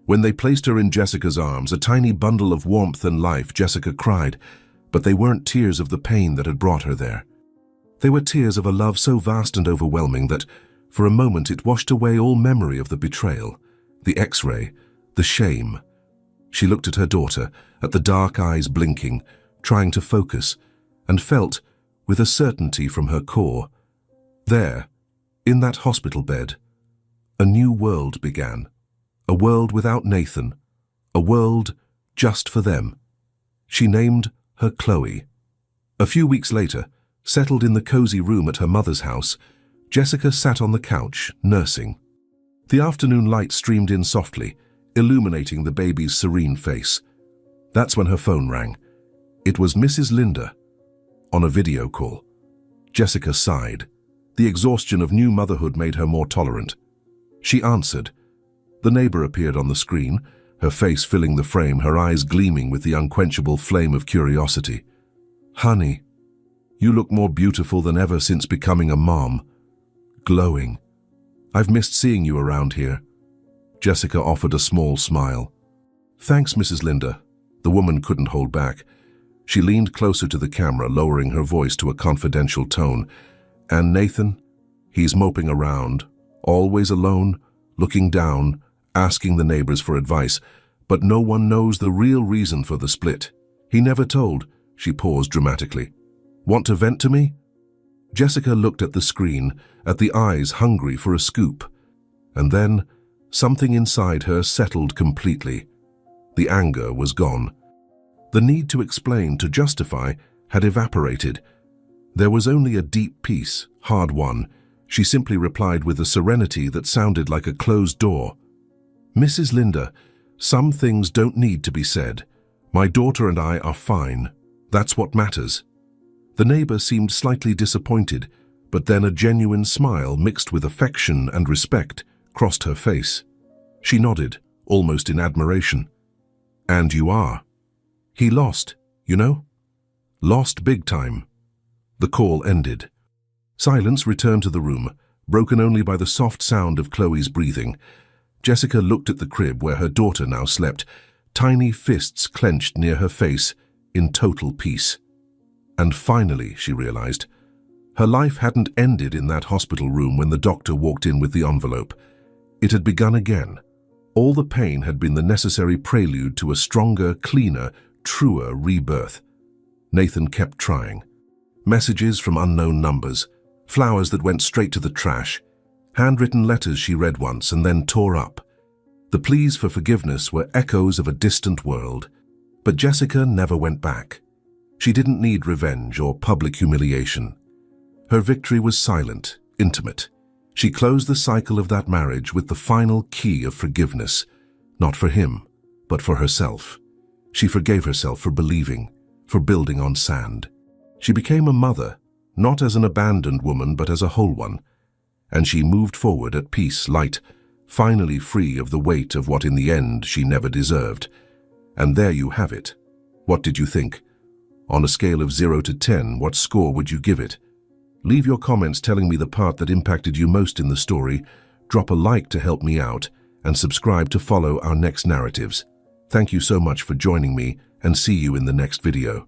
When they placed her in Jessica's arms, a tiny bundle of warmth and life, Jessica cried, but they weren't tears of the pain that had brought her there. They were tears of a love so vast and overwhelming that, for a moment, it washed away all memory of the betrayal, the X-ray, the shame. She looked at her daughter, at the dark eyes blinking, trying to focus, and felt, with a certainty from her core, there, in that hospital bed, a new world began. A world without Nathan, a world just for them. She named her Chloe. A few weeks later, settled in the cozy room at her mother's house, Jessica sat on the couch, nursing. The afternoon light streamed in softly, illuminating the baby's serene face. That's when her phone rang. It was Mrs. Linda. On a video call. Jessica sighed. The exhaustion of new motherhood made her more tolerant. She answered. The neighbor appeared on the screen, her face filling the frame, her eyes gleaming with the unquenchable flame of curiosity. "Honey, you look more beautiful than ever since becoming a mom. Glowing. I've missed seeing you around here." Jessica offered a small smile. "Thanks, Mrs. Linda." The woman couldn't hold back. She leaned closer to the camera, lowering her voice to a confidential tone. "And Nathan? He's moping around, always alone, looking down, asking the neighbors for advice, but no one knows the real reason for the split. He never told." She paused dramatically. "Want to vent to me?" Jessica looked at the screen, at the eyes hungry for a scoop. And then, something inside her settled completely. The anger was gone. The need to explain, to justify, had evaporated. There was only a deep peace, hard-won. She simply replied with a serenity that sounded like a closed door. "Mrs. Linda, some things don't need to be said. My daughter and I are fine. That's what matters." The neighbor seemed slightly disappointed, but then a genuine smile mixed with affection and respect crossed her face. She nodded, almost in admiration. "And you are. He lost, you know? Lost big time." The call ended. Silence returned to the room, broken only by the soft sound of Chloe's breathing. Jessica looked at the crib where her daughter now slept, tiny fists clenched near her face, in total peace. And finally, she realized, her life hadn't ended in that hospital room when the doctor walked in with the envelope. It had begun again. All the pain had been the necessary prelude to a stronger, cleaner, truer rebirth. Nathan kept trying. Messages from unknown numbers, flowers that went straight to the trash, handwritten letters she read once and then tore up. The pleas for forgiveness were echoes of a distant world. But Jessica never went back. She didn't need revenge or public humiliation. Her victory was silent, intimate. She closed the cycle of that marriage with the final key of forgiveness, not for him, but for herself. She forgave herself for believing, for building on sand. She became a mother, not as an abandoned woman, but as a whole one. And she moved forward at peace, light, finally free of the weight of what in the end she never deserved. And there you have it. What did you think? On a scale of 0 to 10, what score would you give it? Leave your comments telling me the part that impacted you most in the story, drop a like to help me out, and subscribe to follow our next narratives. Thank you so much for joining me, and see you in the next video.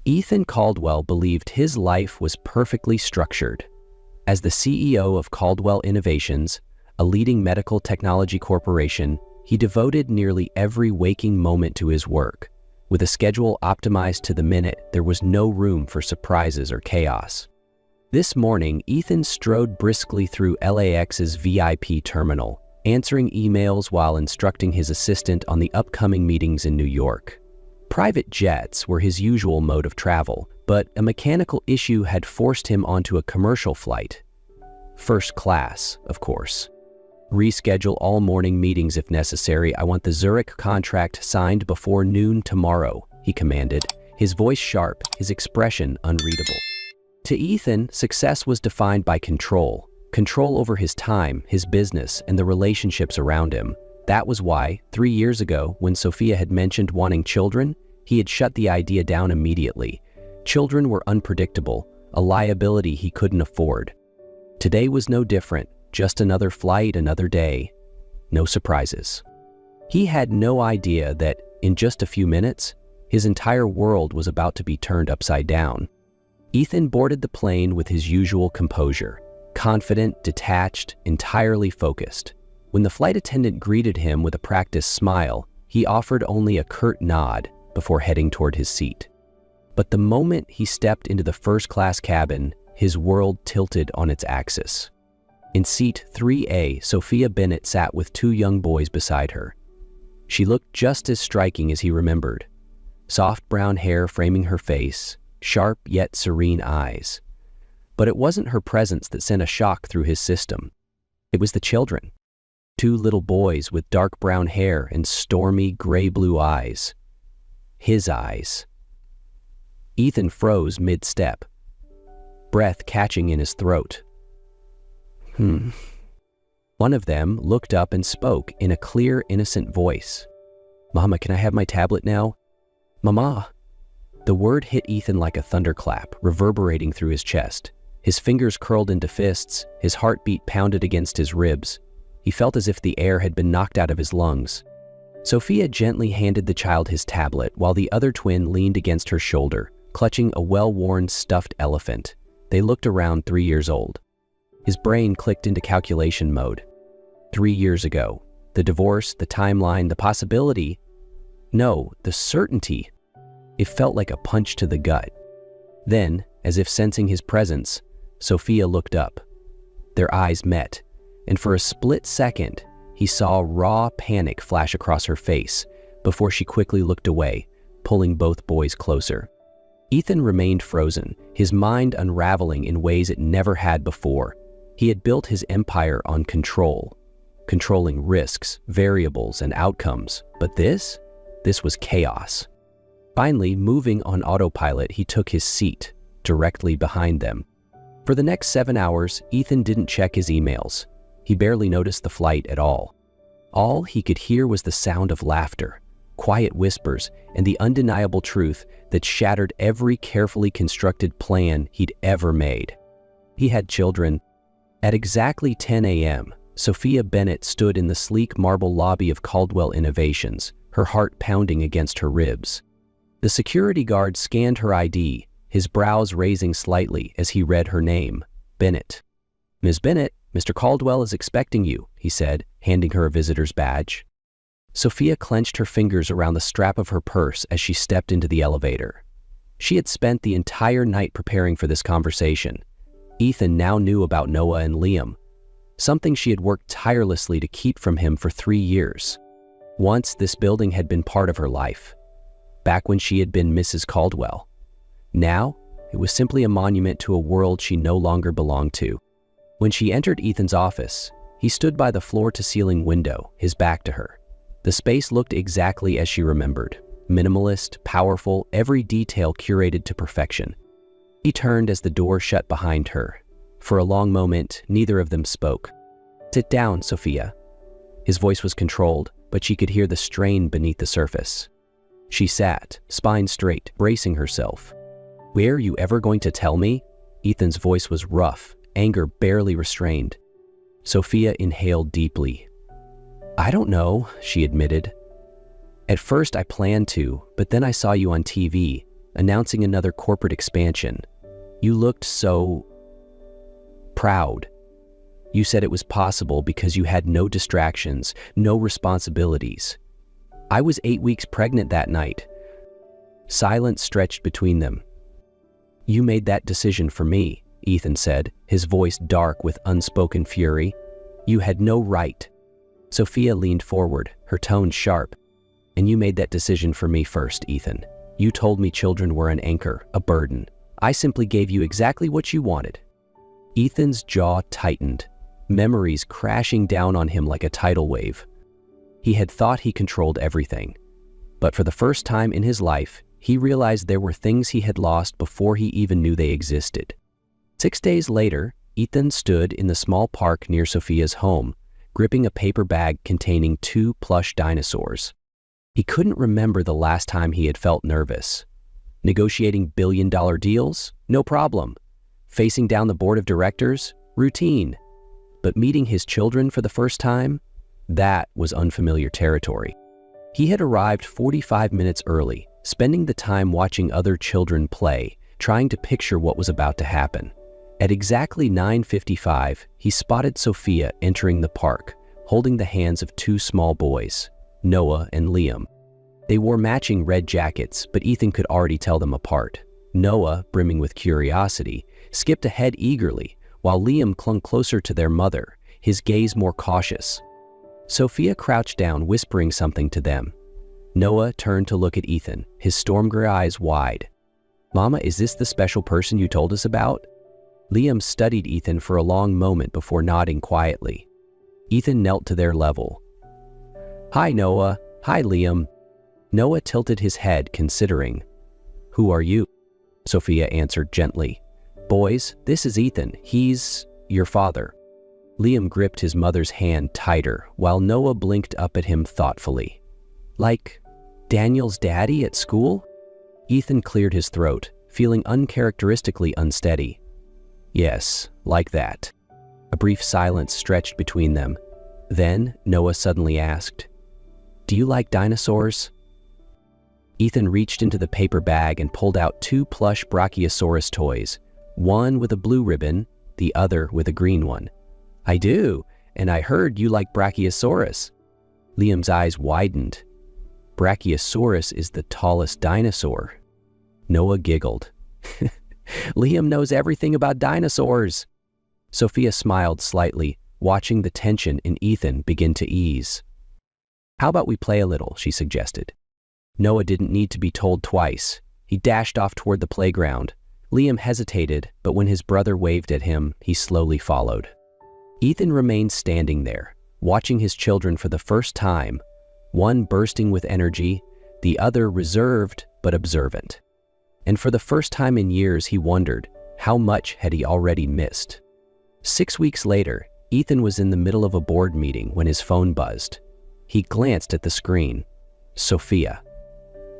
Ethan Caldwell believed his life was perfectly structured. As the CEO of Caldwell Innovations, a leading medical technology corporation, he devoted nearly every waking moment to his work. With a schedule optimized to the minute, there was no room for surprises or chaos. This morning, Ethan strode briskly through LAX's VIP terminal, answering emails while instructing his assistant on the upcoming meetings in New York. Private jets were his usual mode of travel, but a mechanical issue had forced him onto a commercial flight. First class, of course. Reschedule all morning meetings if necessary. I want the Zurich contract signed before noon tomorrow, he commanded, his voice sharp, his expression unreadable. To Ethan, success was defined by control over his time, his business, and the relationships around him. That was why, 3 years ago, when Sophia had mentioned wanting children, he had shut the idea down immediately. Children were unpredictable, a liability he couldn't afford. Today was no different, just another flight, another day. No surprises. He had no idea that, in just a few minutes, his entire world was about to be turned upside down. Ethan boarded the plane with his usual composure, confident, detached, entirely focused. When the flight attendant greeted him with a practiced smile, he offered only a curt nod before heading toward his seat. But the moment he stepped into the first-class cabin, his world tilted on its axis. In seat 3A, Sophia Bennett sat with 2 young boys beside her. She looked just as striking as he remembered. Soft brown hair framing her face, sharp yet serene eyes. But it wasn't her presence that sent a shock through his system. It was the children. 2 little boys with dark brown hair and stormy gray-blue eyes. His eyes. Ethan froze mid-step, breath catching in his throat. One of them looked up and spoke in a clear, innocent voice. "Mama, can I have my tablet now?" "Mama." The word hit Ethan like a thunderclap, reverberating through his chest. His fingers curled into fists, his heartbeat pounded against his ribs. He felt as if the air had been knocked out of his lungs. Sophia gently handed the child his tablet while the other twin leaned against her shoulder, clutching a well-worn stuffed elephant. They looked around 3 years old. His brain clicked into calculation mode. 3 years ago. The divorce, the timeline, the possibility. No, the certainty. It felt like a punch to the gut. Then, as if sensing his presence, Sophia looked up. Their eyes met, and for a split second, he saw raw panic flash across her face before she quickly looked away, pulling both boys closer. Ethan remained frozen, his mind unraveling in ways it never had before. He had built his empire on control, controlling risks, variables, and outcomes. But this was chaos. Finally, moving on autopilot, he took his seat, directly behind them. For the next 7 hours, Ethan didn't check his emails. He barely noticed the flight at all. All he could hear was the sound of laughter, quiet whispers, and the undeniable truth that shattered every carefully constructed plan he'd ever made. He had children. At exactly 10 a.m., Sophia Bennett stood in the sleek marble lobby of Caldwell Innovations, her heart pounding against her ribs. The security guard scanned her ID, his brows raising slightly as he read her name, Bennett. "Ms. Bennett, Mr. Caldwell is expecting you," he said, handing her a visitor's badge. Sophia clenched her fingers around the strap of her purse as she stepped into the elevator. She had spent the entire night preparing for this conversation. Ethan now knew about Noah and Liam, something she had worked tirelessly to keep from him for 3 years. Once, this building had been part of her life, back when she had been Mrs. Caldwell. Now, it was simply a monument to a world she no longer belonged to. When she entered Ethan's office, he stood by the floor-to-ceiling window, his back to her. The space looked exactly as she remembered. Minimalist, powerful, every detail curated to perfection. He turned as the door shut behind her. For a long moment, neither of them spoke. "Sit down, Sophia." His voice was controlled, but she could hear the strain beneath the surface. She sat, spine straight, bracing herself. "Were you ever going to tell me?" Ethan's voice was rough, anger barely restrained. Sophia inhaled deeply. "I don't know," she admitted. "At first I planned to, but then I saw you on TV. announcing another corporate expansion. You looked so proud. You said it was possible because you had no distractions, no responsibilities. I was 8 weeks pregnant that night. Silence stretched between them. You made that decision for me, Ethan said, his voice dark with unspoken fury. You had no right. Sophia leaned forward, her tone sharp. And you made that decision for me first, Ethan. You told me children were an anchor, a burden. I simply gave you exactly what you wanted. Ethan's jaw tightened, memories crashing down on him like a tidal wave. He had thought he controlled everything. But for the first time in his life, he realized there were things he had lost before he even knew they existed. 6 days later, Ethan stood in the small park near Sophia's home, gripping a paper bag containing 2 plush dinosaurs. He couldn't remember the last time he had felt nervous. Negotiating billion-dollar deals? No problem. Facing down the board of directors? Routine. But meeting his children for the first time? That was unfamiliar territory. He had arrived 45 minutes early, spending the time watching other children play, trying to picture what was about to happen. At exactly 9:55, he spotted Sophia entering the park, holding the hands of 2 small boys, Noah and Liam. They wore matching red jackets, but Ethan could already tell them apart. Noah, brimming with curiosity, skipped ahead eagerly, while Liam clung closer to their mother, his gaze more cautious. Sophia crouched down, whispering something to them. Noah turned to look at Ethan, his storm gray eyes wide. "Mama, is this the special person you told us about?" Liam studied Ethan for a long moment before nodding quietly. Ethan knelt to their level. "Hi, Noah. Hi, Liam." Noah tilted his head, considering. "Who are you?" Sophia answered gently. "Boys, this is Ethan. He's your father." Liam gripped his mother's hand tighter, while Noah blinked up at him thoughtfully. "Like Daniel's daddy at school?" Ethan cleared his throat, feeling uncharacteristically unsteady. "Yes, like that." A brief silence stretched between them. Then Noah suddenly asked, "Do you like dinosaurs?" Ethan reached into the paper bag and pulled out 2 plush Brachiosaurus toys, one with a blue ribbon, the other with a green one. "I do, and I heard you like Brachiosaurus." Liam's eyes widened. "Brachiosaurus is the tallest dinosaur." Noah giggled. "Liam knows everything about dinosaurs." Sophia smiled slightly, watching the tension in Ethan begin to ease. "How about we play a little?" she suggested. Noah didn't need to be told twice. He dashed off toward the playground. Liam hesitated, but when his brother waved at him, he slowly followed. Ethan remained standing there, watching his children for the first time, one bursting with energy, the other reserved but observant. And for the first time in years, he wondered, how much had he already missed? 6 weeks later, Ethan was in the middle of a board meeting when his phone buzzed. He glanced at the screen. Sophia.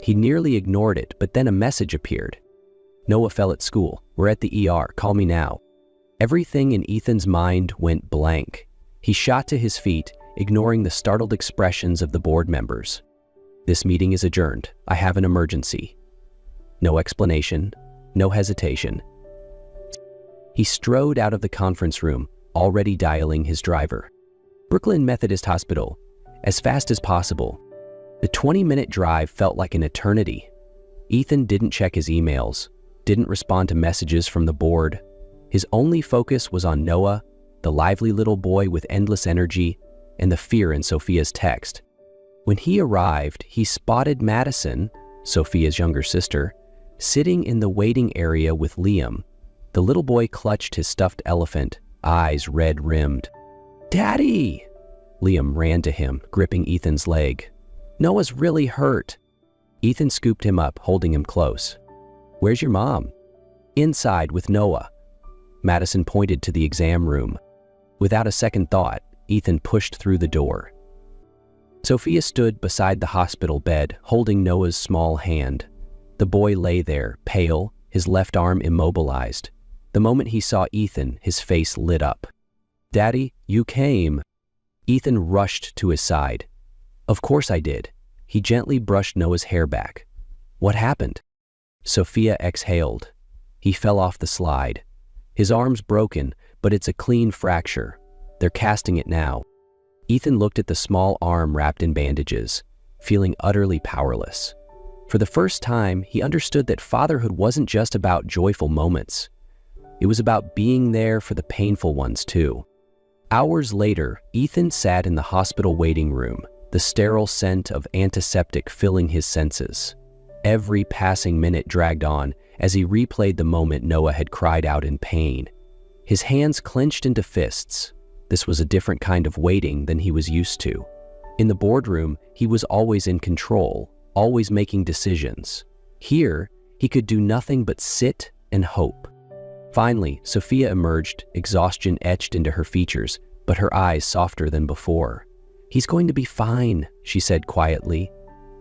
He nearly ignored it, but then a message appeared. "Noah fell at school. We're at the ER. Call me now." Everything in Ethan's mind went blank. He shot to his feet, ignoring the startled expressions of the board members. "This meeting is adjourned. I have an emergency." No explanation, no hesitation. He strode out of the conference room, already dialing his driver. Brooklyn Methodist Hospital, as fast as possible. The 20-minute drive felt like an eternity. Ethan didn't check his emails, didn't respond to messages from the board. His only focus was on Noah, the lively little boy with endless energy, and the fear in Sophia's text. When he arrived, he spotted Madison, Sophia's younger sister, sitting in the waiting area with Liam. The little boy clutched his stuffed elephant, eyes red-rimmed. "Daddy!" Liam ran to him, gripping Ethan's leg. "Noah's really hurt." Ethan scooped him up, holding him close. "Where's your mom?" "Inside with Noah." Madison pointed to the exam room. Without a second thought, Ethan pushed through the door. Sophia stood beside the hospital bed, holding Noah's small hand. The boy lay there, pale, his left arm immobilized. The moment he saw Ethan, his face lit up. "Daddy, you came." Ethan rushed to his side. "Of course I did." He gently brushed Noah's hair back. "What happened?" Sophia exhaled. He fell off the slide. His arm's broken, but it's a clean fracture. They're casting it now. Ethan looked at the small arm wrapped in bandages, feeling utterly powerless. For the first time, he understood that fatherhood wasn't just about joyful moments. It was about being there for the painful ones, too. Hours later, Ethan sat in the hospital waiting room, the sterile scent of antiseptic filling his senses. Every passing minute dragged on as he replayed the moment Noah had cried out in pain. His hands clenched into fists. This was a different kind of waiting than he was used to. In the boardroom, he was always in control, always making decisions. Here, he could do nothing but sit and hope. Finally, Sophia emerged, exhaustion etched into her features, but her eyes softer than before. "He's going to be fine," she said quietly.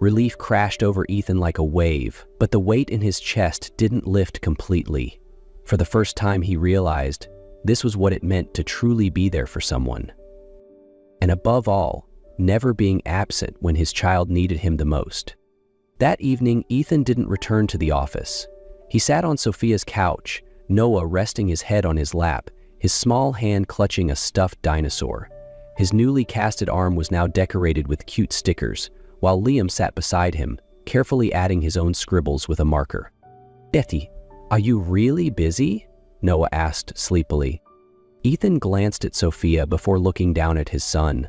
Relief crashed over Ethan like a wave, but the weight in his chest didn't lift completely. For the first time, he realized this was what it meant to truly be there for someone. And above all, never being absent when his child needed him the most. That evening, Ethan didn't return to the office. He sat on Sophia's couch, Noah resting his head on his lap, his small hand clutching a stuffed dinosaur. His newly casted arm was now decorated with cute stickers, while Liam sat beside him, carefully adding his own scribbles with a marker. "Daddy, are you really busy?" Noah asked sleepily. Ethan glanced at Sophia before looking down at his son.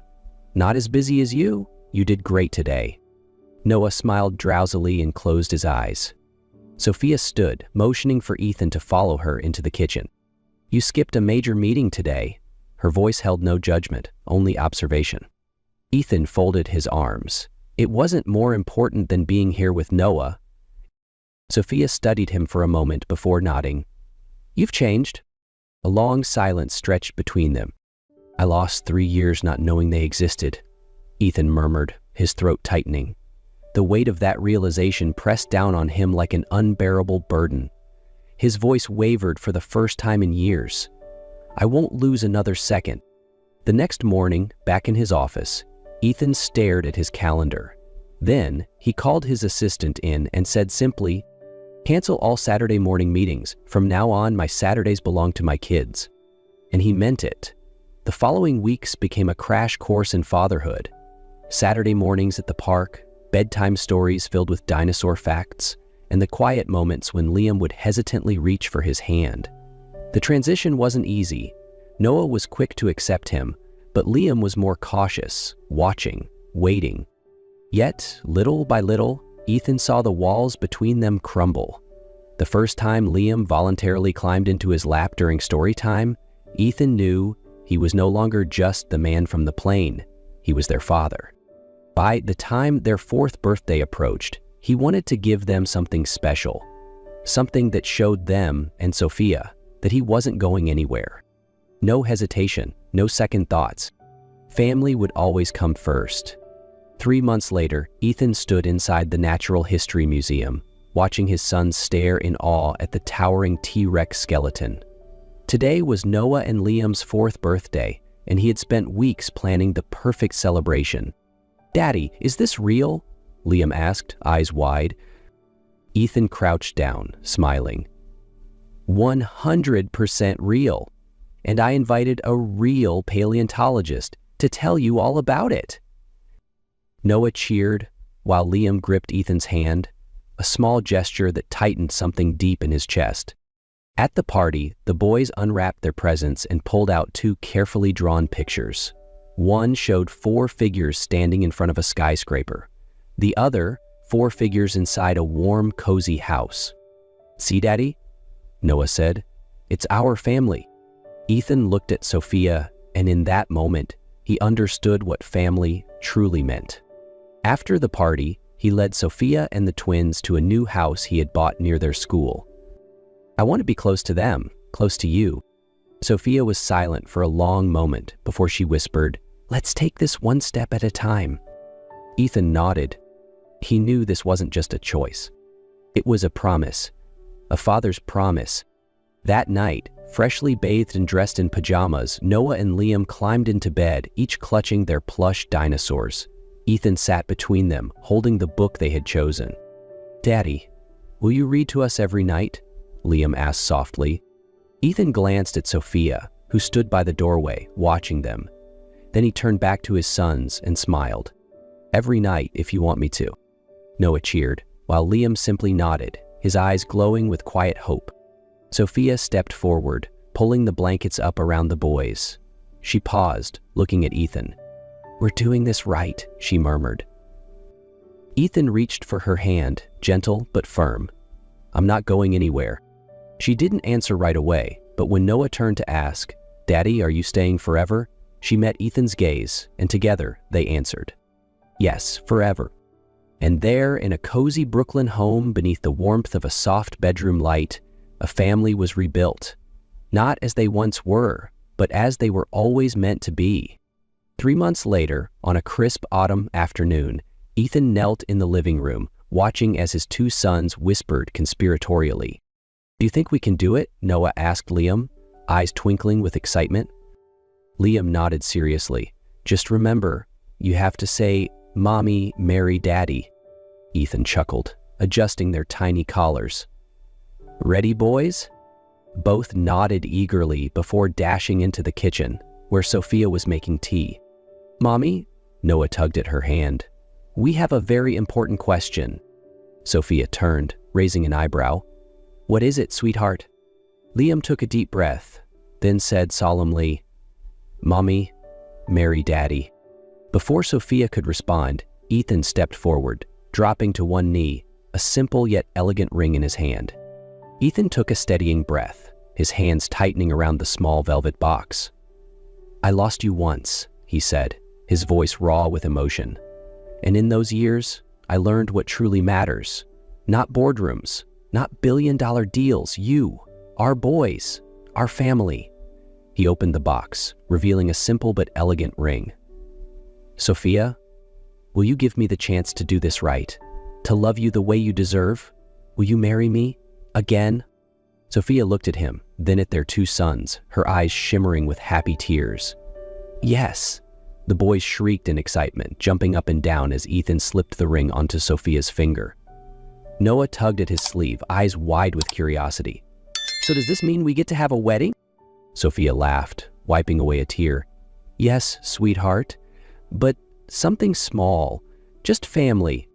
"Not as busy as you. You did great today." Noah smiled drowsily and closed his eyes. Sophia stood, motioning for Ethan to follow her into the kitchen. "You skipped a major meeting today." Her voice held no judgment, only observation. Ethan folded his arms. It wasn't more important than being here with Noah. Sophia studied him for a moment before nodding. "You've changed." A long silence stretched between them. "I lost 3 years not knowing they existed," Ethan murmured, his throat tightening. The weight of that realization pressed down on him like an unbearable burden. His voice wavered for the first time in years. "I won't lose another second." The next morning, back in his office, Ethan stared at his calendar. Then, he called his assistant in and said simply, "Cancel all Saturday morning meetings. From now on, my Saturdays belong to my kids." And he meant it. The following weeks became a crash course in fatherhood. Saturday mornings at the park, bedtime stories filled with dinosaur facts, and the quiet moments when Liam would hesitantly reach for his hand. The transition wasn't easy. Noah was quick to accept him, but Liam was more cautious, watching, waiting. Yet, little by little, Ethan saw the walls between them crumble. The first time Liam voluntarily climbed into his lap during story time, Ethan knew he was no longer just the man from the plane. He was their father. By the time their 4th birthday approached, he wanted to give them something special, something that showed them and Sophia that he wasn't going anywhere. No hesitation, no second thoughts. Family would always come first. 3 months later, Ethan stood inside the Natural History Museum, watching his son stare in awe at the towering T-Rex skeleton. Today was Noah and Liam's 4th birthday, and he had spent weeks planning the perfect celebration. "Daddy, is this real?" Liam asked, eyes wide. Ethan crouched down, smiling. 100% real. And I invited a real paleontologist to tell you all about it." Noah cheered while Liam gripped Ethan's hand, a small gesture that tightened something deep in his chest. At the party, the boys unwrapped their presents and pulled out 2 carefully drawn pictures. One showed 4 figures standing in front of a skyscraper. The other, 4 figures inside a warm, cozy house. "See, Daddy?" Noah said. "It's our family." Ethan looked at Sophia, and in that moment, he understood what family truly meant. After the party, he led Sophia and the twins to a new house he had bought near their school. "I want to be close to them, close to you." Sophia was silent for a long moment before she whispered, "Let's take this one step at a time." Ethan nodded. He knew this wasn't just a choice. It was a promise, a father's promise. That night, freshly bathed and dressed in pajamas, Noah and Liam climbed into bed, each clutching their plush dinosaurs. Ethan sat between them, holding the book they had chosen. "Daddy, Will you read to us every night? Liam asked softly. Ethan glanced at Sophia, who stood by the doorway, watching them. Then he turned back to his sons and smiled. Every night, if you want me to. Noah cheered, while Liam simply nodded, his eyes glowing with quiet hope. Sophia stepped forward, pulling the blankets up around the boys. She paused, looking at Ethan. We're doing this right, she murmured. Ethan reached for her hand, gentle but firm. I'm not going anywhere. She didn't answer right away, but when Noah turned to ask, Daddy, are you staying forever? She met Ethan's gaze, and together they answered. Yes, forever. And there, in a cozy Brooklyn home beneath the warmth of a soft bedroom light, a family was rebuilt. Not as they once were, but as they were always meant to be. 3 months later, on a crisp autumn afternoon, Ethan knelt in the living room, watching as his 2 sons whispered conspiratorially. Do you think we can do it? Noah asked Liam, eyes twinkling with excitement. Liam nodded seriously. Just remember, you have to say, Mommy, marry Daddy. Ethan chuckled, adjusting their tiny collars. Ready, boys? Both nodded eagerly before dashing into the kitchen, where Sophia was making tea. Mommy? Noah tugged at her hand. We have a very important question. Sophia turned, raising an eyebrow. What is it, sweetheart? Liam took a deep breath, then said solemnly, Mommy, marry Daddy. Before Sophia could respond, Ethan stepped forward, dropping to one knee, a simple yet elegant ring in his hand. Ethan took a steadying breath, his hands tightening around the small velvet box. I lost you once, he said, his voice raw with emotion. And in those years, I learned what truly matters. Not boardrooms, not billion-dollar deals, you, our boys, our family. He opened the box, revealing a simple but elegant ring. Sophia, will you give me the chance to do this right? To love you the way you deserve? Will you marry me? Again? Sophia looked at him, then at their 2 sons, her eyes shimmering with happy tears. Yes, the boys shrieked in excitement, jumping up and down as Ethan slipped the ring onto Sophia's finger. Noah tugged at his sleeve, eyes wide with curiosity. So does this mean we get to have a wedding? Sophia laughed, wiping away a tear. Yes, sweetheart, but something small, just family.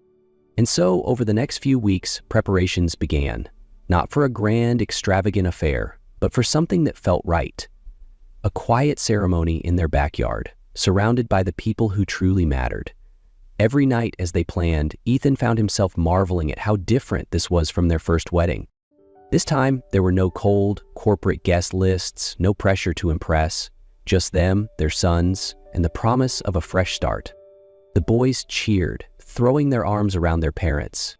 And so, over the next few weeks, preparations began. Not for a grand, extravagant affair, but for something that felt right. A quiet ceremony in their backyard, surrounded by the people who truly mattered. Every night as they planned, Ethan found himself marveling at how different this was from their first wedding. This time, there were no cold, corporate guest lists, no pressure to impress, just them, their sons, and the promise of a fresh start. The boys cheered, throwing their arms around their parents.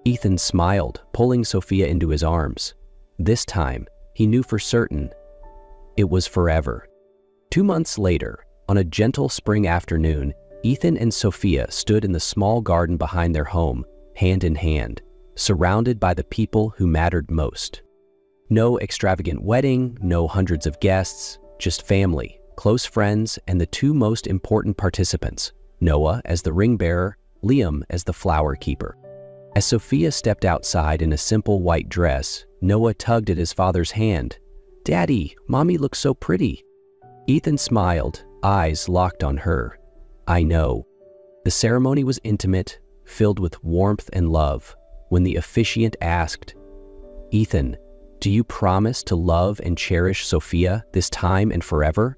Ethan smiled, pulling Sophia into his arms. This time, he knew for certain it was forever. 2 months later, on a gentle spring afternoon, Ethan and Sophia stood in the small garden behind their home, hand in hand, surrounded by the people who mattered most. No extravagant wedding, no hundreds of guests, just family, close friends, and the 2 most important participants, Noah as the ring bearer, Liam as the flower keeper. As Sophia stepped outside in a simple white dress, Noah tugged at his father's hand. Daddy, Mommy looks so pretty. Ethan smiled, eyes locked on her. I know. The ceremony was intimate, filled with warmth and love. When the officiant asked, Ethan, do you promise to love and cherish Sophia this time and forever?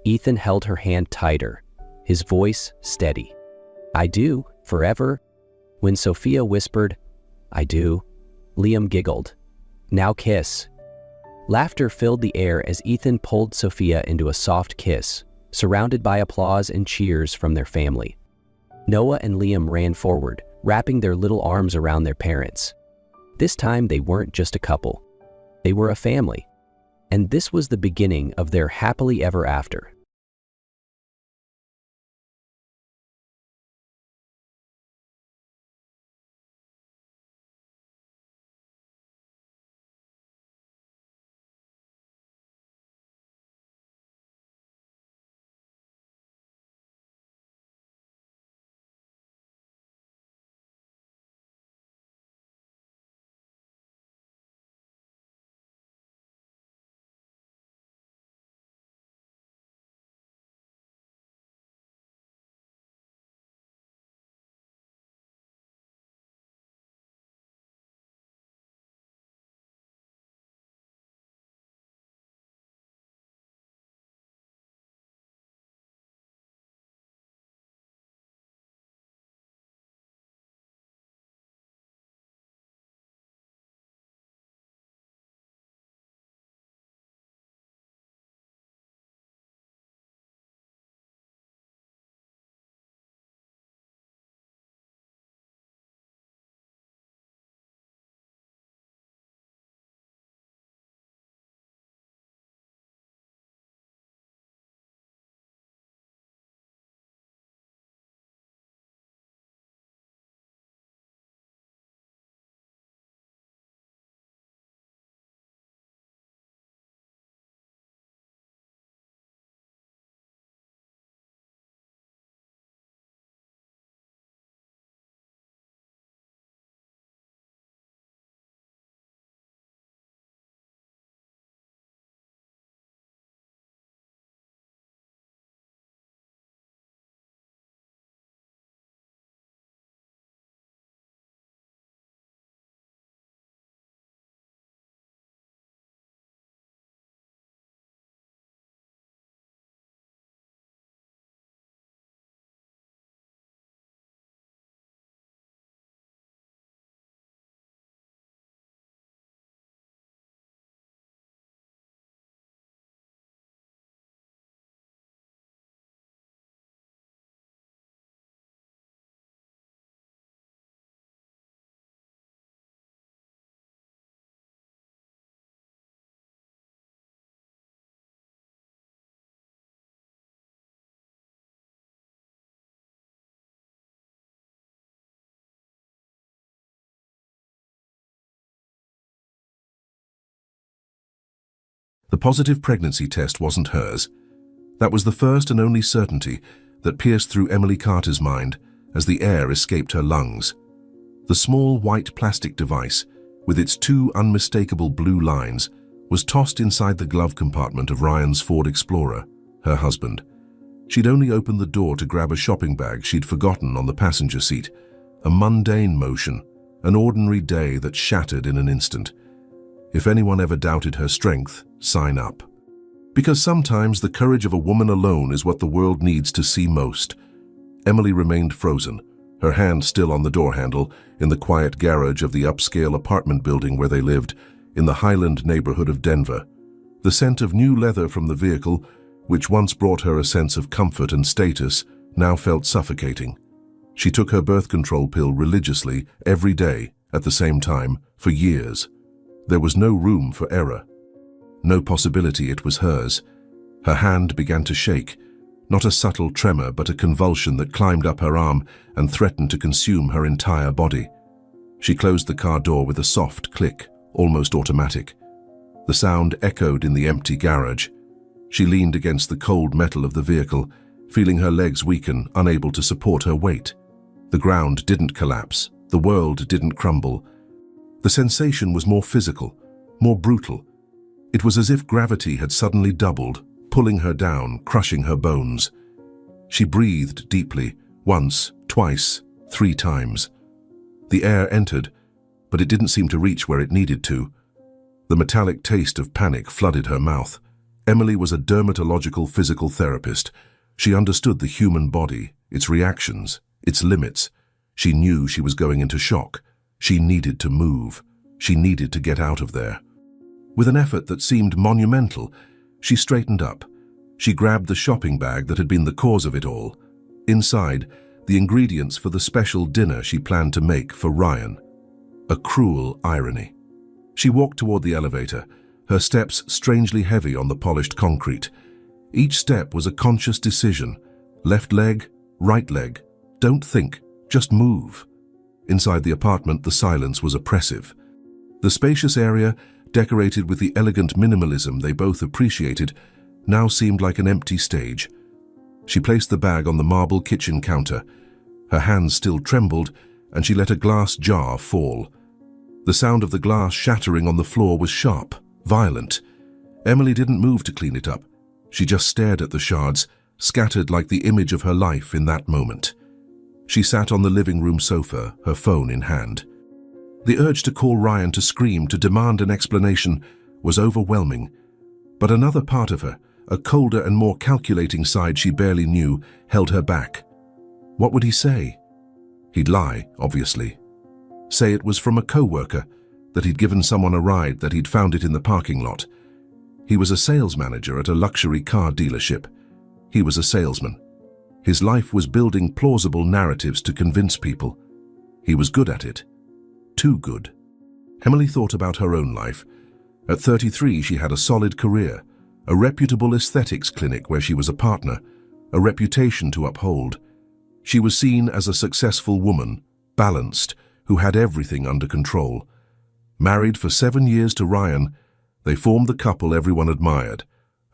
Ethan held her hand tighter, his voice steady. I do, forever. When Sophia whispered, I do, Liam giggled. Now kiss. Laughter filled the air as Ethan pulled Sophia into a soft kiss, surrounded by applause and cheers from their family. Noah and Liam ran forward, wrapping their little arms around their parents. This time they weren't just a couple. They were a family. And this was the beginning of their happily ever after. The positive pregnancy test wasn't hers. That was the first and only certainty that pierced through Emily Carter's mind as the air escaped her lungs. The small white plastic device, with its two unmistakable blue lines, was tossed inside the glove compartment of Ryan's Ford Explorer, her husband. She'd only opened the door to grab a shopping bag she'd forgotten on the passenger seat. A mundane motion, an ordinary day that shattered in an instant. If anyone ever doubted her strength, sign up. Because sometimes the courage of a woman alone is what the world needs to see most. Emily remained frozen, her hand still on the door handle, in the quiet garage of the upscale apartment building where they lived, in the Highland neighborhood of Denver. The scent of new leather from the vehicle, which once brought her a sense of comfort and status, now felt suffocating. She took her birth control pill religiously, every day, at the same time, for years. There was no room for error. No possibility it was hers. Her hand began to shake, not a subtle tremor but a convulsion that climbed up her arm and threatened to consume her entire body. She closed the car door with a soft click, almost automatic. The sound echoed in the empty garage. She leaned against the cold metal of the vehicle, feeling her legs weaken, unable to support her weight. The ground didn't collapse. The world didn't crumble. The sensation was more physical, more brutal. It was as if gravity had suddenly doubled, pulling her down, crushing her bones. She breathed deeply, once, twice, 3 times. The air entered, but it didn't seem to reach where it needed to. The metallic taste of panic flooded her mouth. Emily was a dermatological physical therapist. She understood the human body, its reactions, its limits. She knew she was going into shock. She needed to move. She needed to get out of there. With an effort that seemed monumental, she straightened up. She grabbed the shopping bag that had been the cause of it all. Inside, the ingredients for the special dinner she planned to make for Ryan. A cruel irony. She walked toward the elevator, her steps strangely heavy on the polished concrete. Each step was a conscious decision. Left leg, right leg. Don't think, just move. Inside the apartment, the silence was oppressive. The spacious area, decorated with the elegant minimalism they both appreciated, now seemed like an empty stage. She placed the bag on the marble kitchen counter. Her hands still trembled, and she let a glass jar fall. The sound of the glass shattering on the floor was sharp, violent. Emily didn't move to clean it up. She just stared at the shards, scattered like the image of her life in that moment. She sat on the living room sofa, her phone in hand. The urge to call Ryan, to scream, to demand an explanation, was overwhelming. But another part of her, a colder and more calculating side she barely knew, held her back. What would he say? He'd lie, obviously. Say it was from a co-worker, that he'd given someone a ride, that he'd found it in the parking lot. He was a sales manager at a luxury car dealership. He was a salesman. His life was building plausible narratives to convince people. He was good at it. Too good. Emily thought about her own life. At 33, she had a solid career, a reputable aesthetics clinic where she was a partner, a reputation to uphold. She was seen as a successful woman, balanced, who had everything under control. Married for 7 years to Ryan, they formed the couple everyone admired.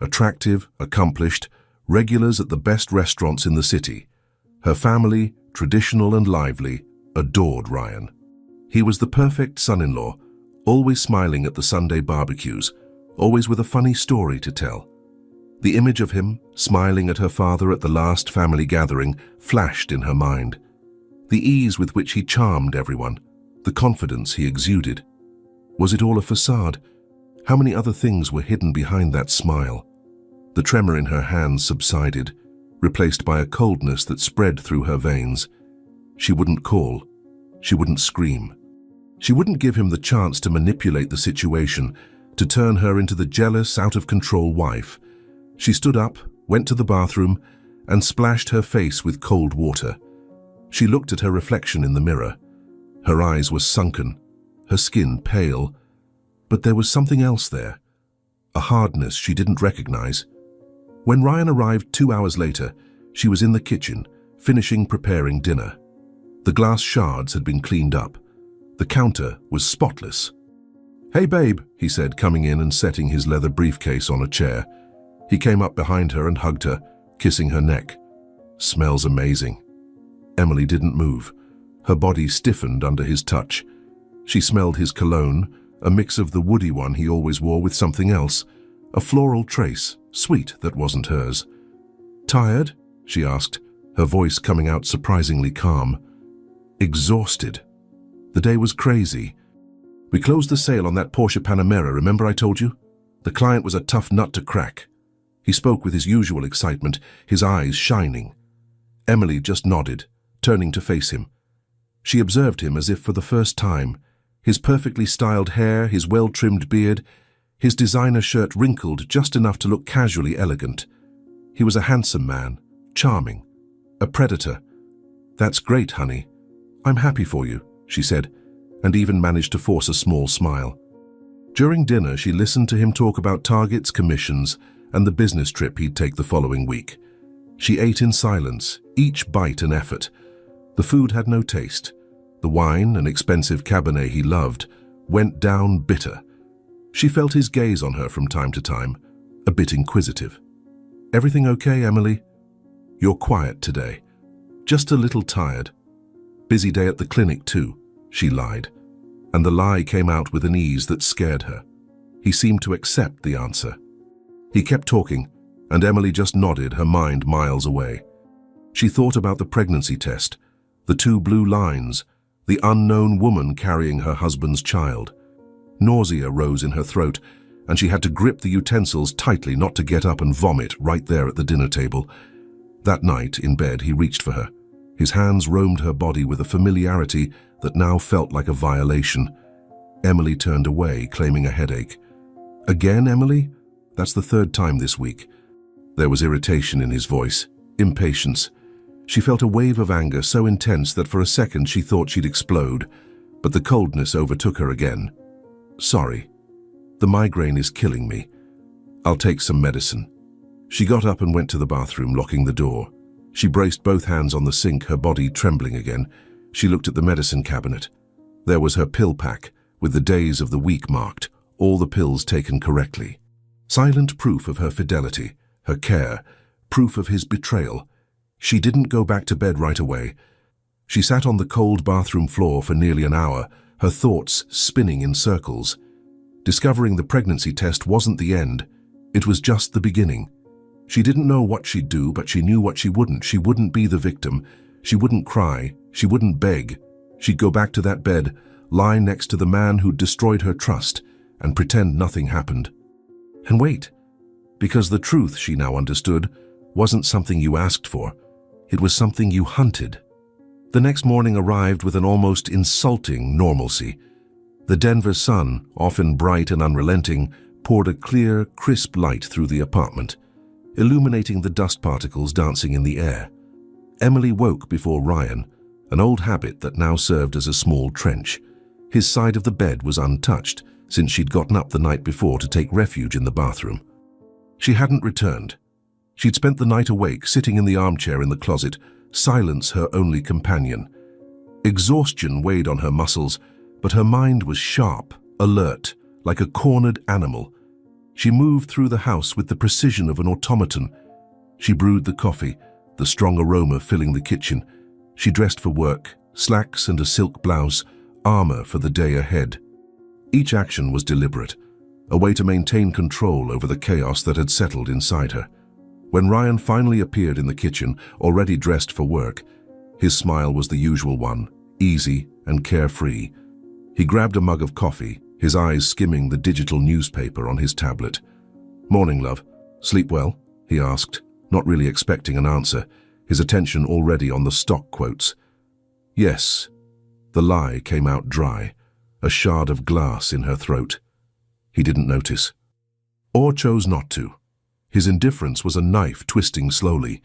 Attractive, accomplished, regulars at the best restaurants in the city. Her family, traditional and lively, adored Ryan. He was the perfect son-in-law, always smiling at the Sunday barbecues, always with a funny story to tell. The image of him, smiling at her father at the last family gathering, flashed in her mind. The ease with which he charmed everyone, the confidence he exuded. Was it all a facade? How many other things were hidden behind that smile? The tremor in her hands subsided, replaced by a coldness that spread through her veins. She wouldn't call. She wouldn't scream. She wouldn't give him the chance to manipulate the situation, to turn her into the jealous, out-of-control wife. She stood up, went to the bathroom, and splashed her face with cold water. She looked at her reflection in the mirror. Her eyes were sunken, her skin pale, but there was something else there, a hardness she didn't recognize. When Ryan arrived 2 hours later, she was in the kitchen, finishing preparing dinner. The glass shards had been cleaned up. The counter was spotless. "Hey, babe," he said, coming in and setting his leather briefcase on a chair. He came up behind her and hugged her, kissing her neck. "Smells amazing." Emily didn't move. Her body stiffened under his touch. She smelled his cologne, a mix of the woody one he always wore with something else, a floral trace, sweet that wasn't hers. "Tired?" she asked, her voice coming out surprisingly calm. "Exhausted. The day was crazy. We closed the sale on that Porsche Panamera, remember I told you? The client was a tough nut to crack." He spoke with his usual excitement, his eyes shining. Emily just nodded, turning to face him. She observed him as if for the first time. His perfectly styled hair, his well-trimmed beard, his designer shirt wrinkled just enough to look casually elegant. He was a handsome man, charming, a predator. "That's great, honey. I'm happy for you," she said, and even managed to force a small smile. During dinner, she listened to him talk about targets, commissions, and the business trip he'd take the following week. She ate in silence, each bite an effort. The food had no taste. The wine, an expensive Cabernet he loved, went down bitter. She felt his gaze on her from time to time, a bit inquisitive. "Everything okay, Emily?" "You're quiet today. Just a little tired." "Busy day at the clinic too," she lied, and the lie came out with an ease that scared her. He seemed to accept the answer. He kept talking, and Emily just nodded, her mind miles away. She thought about the pregnancy test, the 2 blue lines, the unknown woman carrying her husband's child. Nausea rose in her throat, and she had to grip the utensils tightly not to get up and vomit right there at the dinner table. That night, in bed, he reached for her. His hands roamed her body with a familiarity that now felt like a violation. Emily turned away, claiming a headache. "Again, Emily? That's the 3rd time this week." There was irritation in his voice, impatience. She felt a wave of anger so intense that for a second she thought she'd explode, but the coldness overtook her again. "Sorry. The migraine is killing me. I'll take some medicine." She got up and went to the bathroom, locking the door. She braced both hands on the sink, her body trembling again. She looked at the medicine cabinet. There was her pill pack, with the days of the week marked, all the pills taken correctly. Silent proof of her fidelity, her care, proof of his betrayal. She didn't go back to bed right away. She sat on the cold bathroom floor for nearly an hour, her thoughts spinning in circles. Discovering the pregnancy test wasn't the end. It was just the beginning. She didn't know what she'd do, but she knew what she wouldn't. She wouldn't be the victim. She wouldn't cry. She wouldn't beg. She'd go back to that bed, lie next to the man who'd destroyed her trust, and pretend nothing happened. And wait, because the truth, she now understood, wasn't something you asked for. It was something you hunted. The next morning arrived with an almost insulting normalcy. The Denver sun, often bright and unrelenting, poured a clear, crisp light through the apartment, illuminating the dust particles dancing in the air. Emily woke before Ryan, an old habit that now served as a small trench. His side of the bed was untouched, since she'd gotten up the night before to take refuge in the bathroom. She hadn't returned. She'd spent the night awake, sitting in the armchair in the closet, silence her only companion. Exhaustion weighed on her muscles, but her mind was sharp, alert, like a cornered animal. She moved through the house with the precision of an automaton. She brewed the coffee, the strong aroma filling the kitchen. She dressed for work, slacks and a silk blouse, armor for the day ahead. Each action was deliberate, a way to maintain control over the chaos that had settled inside her. When Ryan finally appeared in the kitchen, already dressed for work, his smile was the usual one, easy and carefree. He grabbed a mug of coffee, his eyes skimming the digital newspaper on his tablet. "Morning, love. Sleep well?" he asked, not really expecting an answer, his attention already on the stock quotes. "Yes." The lie came out dry, a shard of glass in her throat. He didn't notice, or chose not to. His indifference was a knife twisting slowly.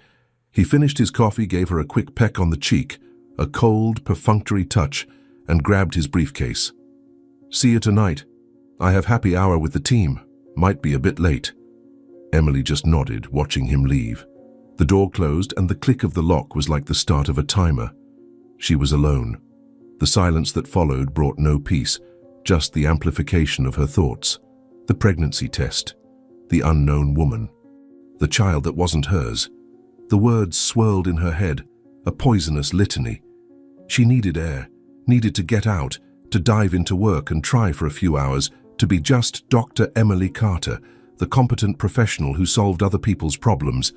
He finished his coffee, gave her a quick peck on the cheek, a cold, perfunctory touch, and grabbed his briefcase. "See you tonight. I have happy hour with the team. Might be a bit late." Emily just nodded, watching him leave. The door closed, and the click of the lock was like the start of a timer. She was alone. The silence that followed brought no peace, just the amplification of her thoughts. The pregnancy test, the unknown woman, the child that wasn't hers. The words swirled in her head, a poisonous litany. She needed air, needed to get out, to dive into work and try for a few hours to be just Dr. Emily Carter, the competent professional who solved other people's problems.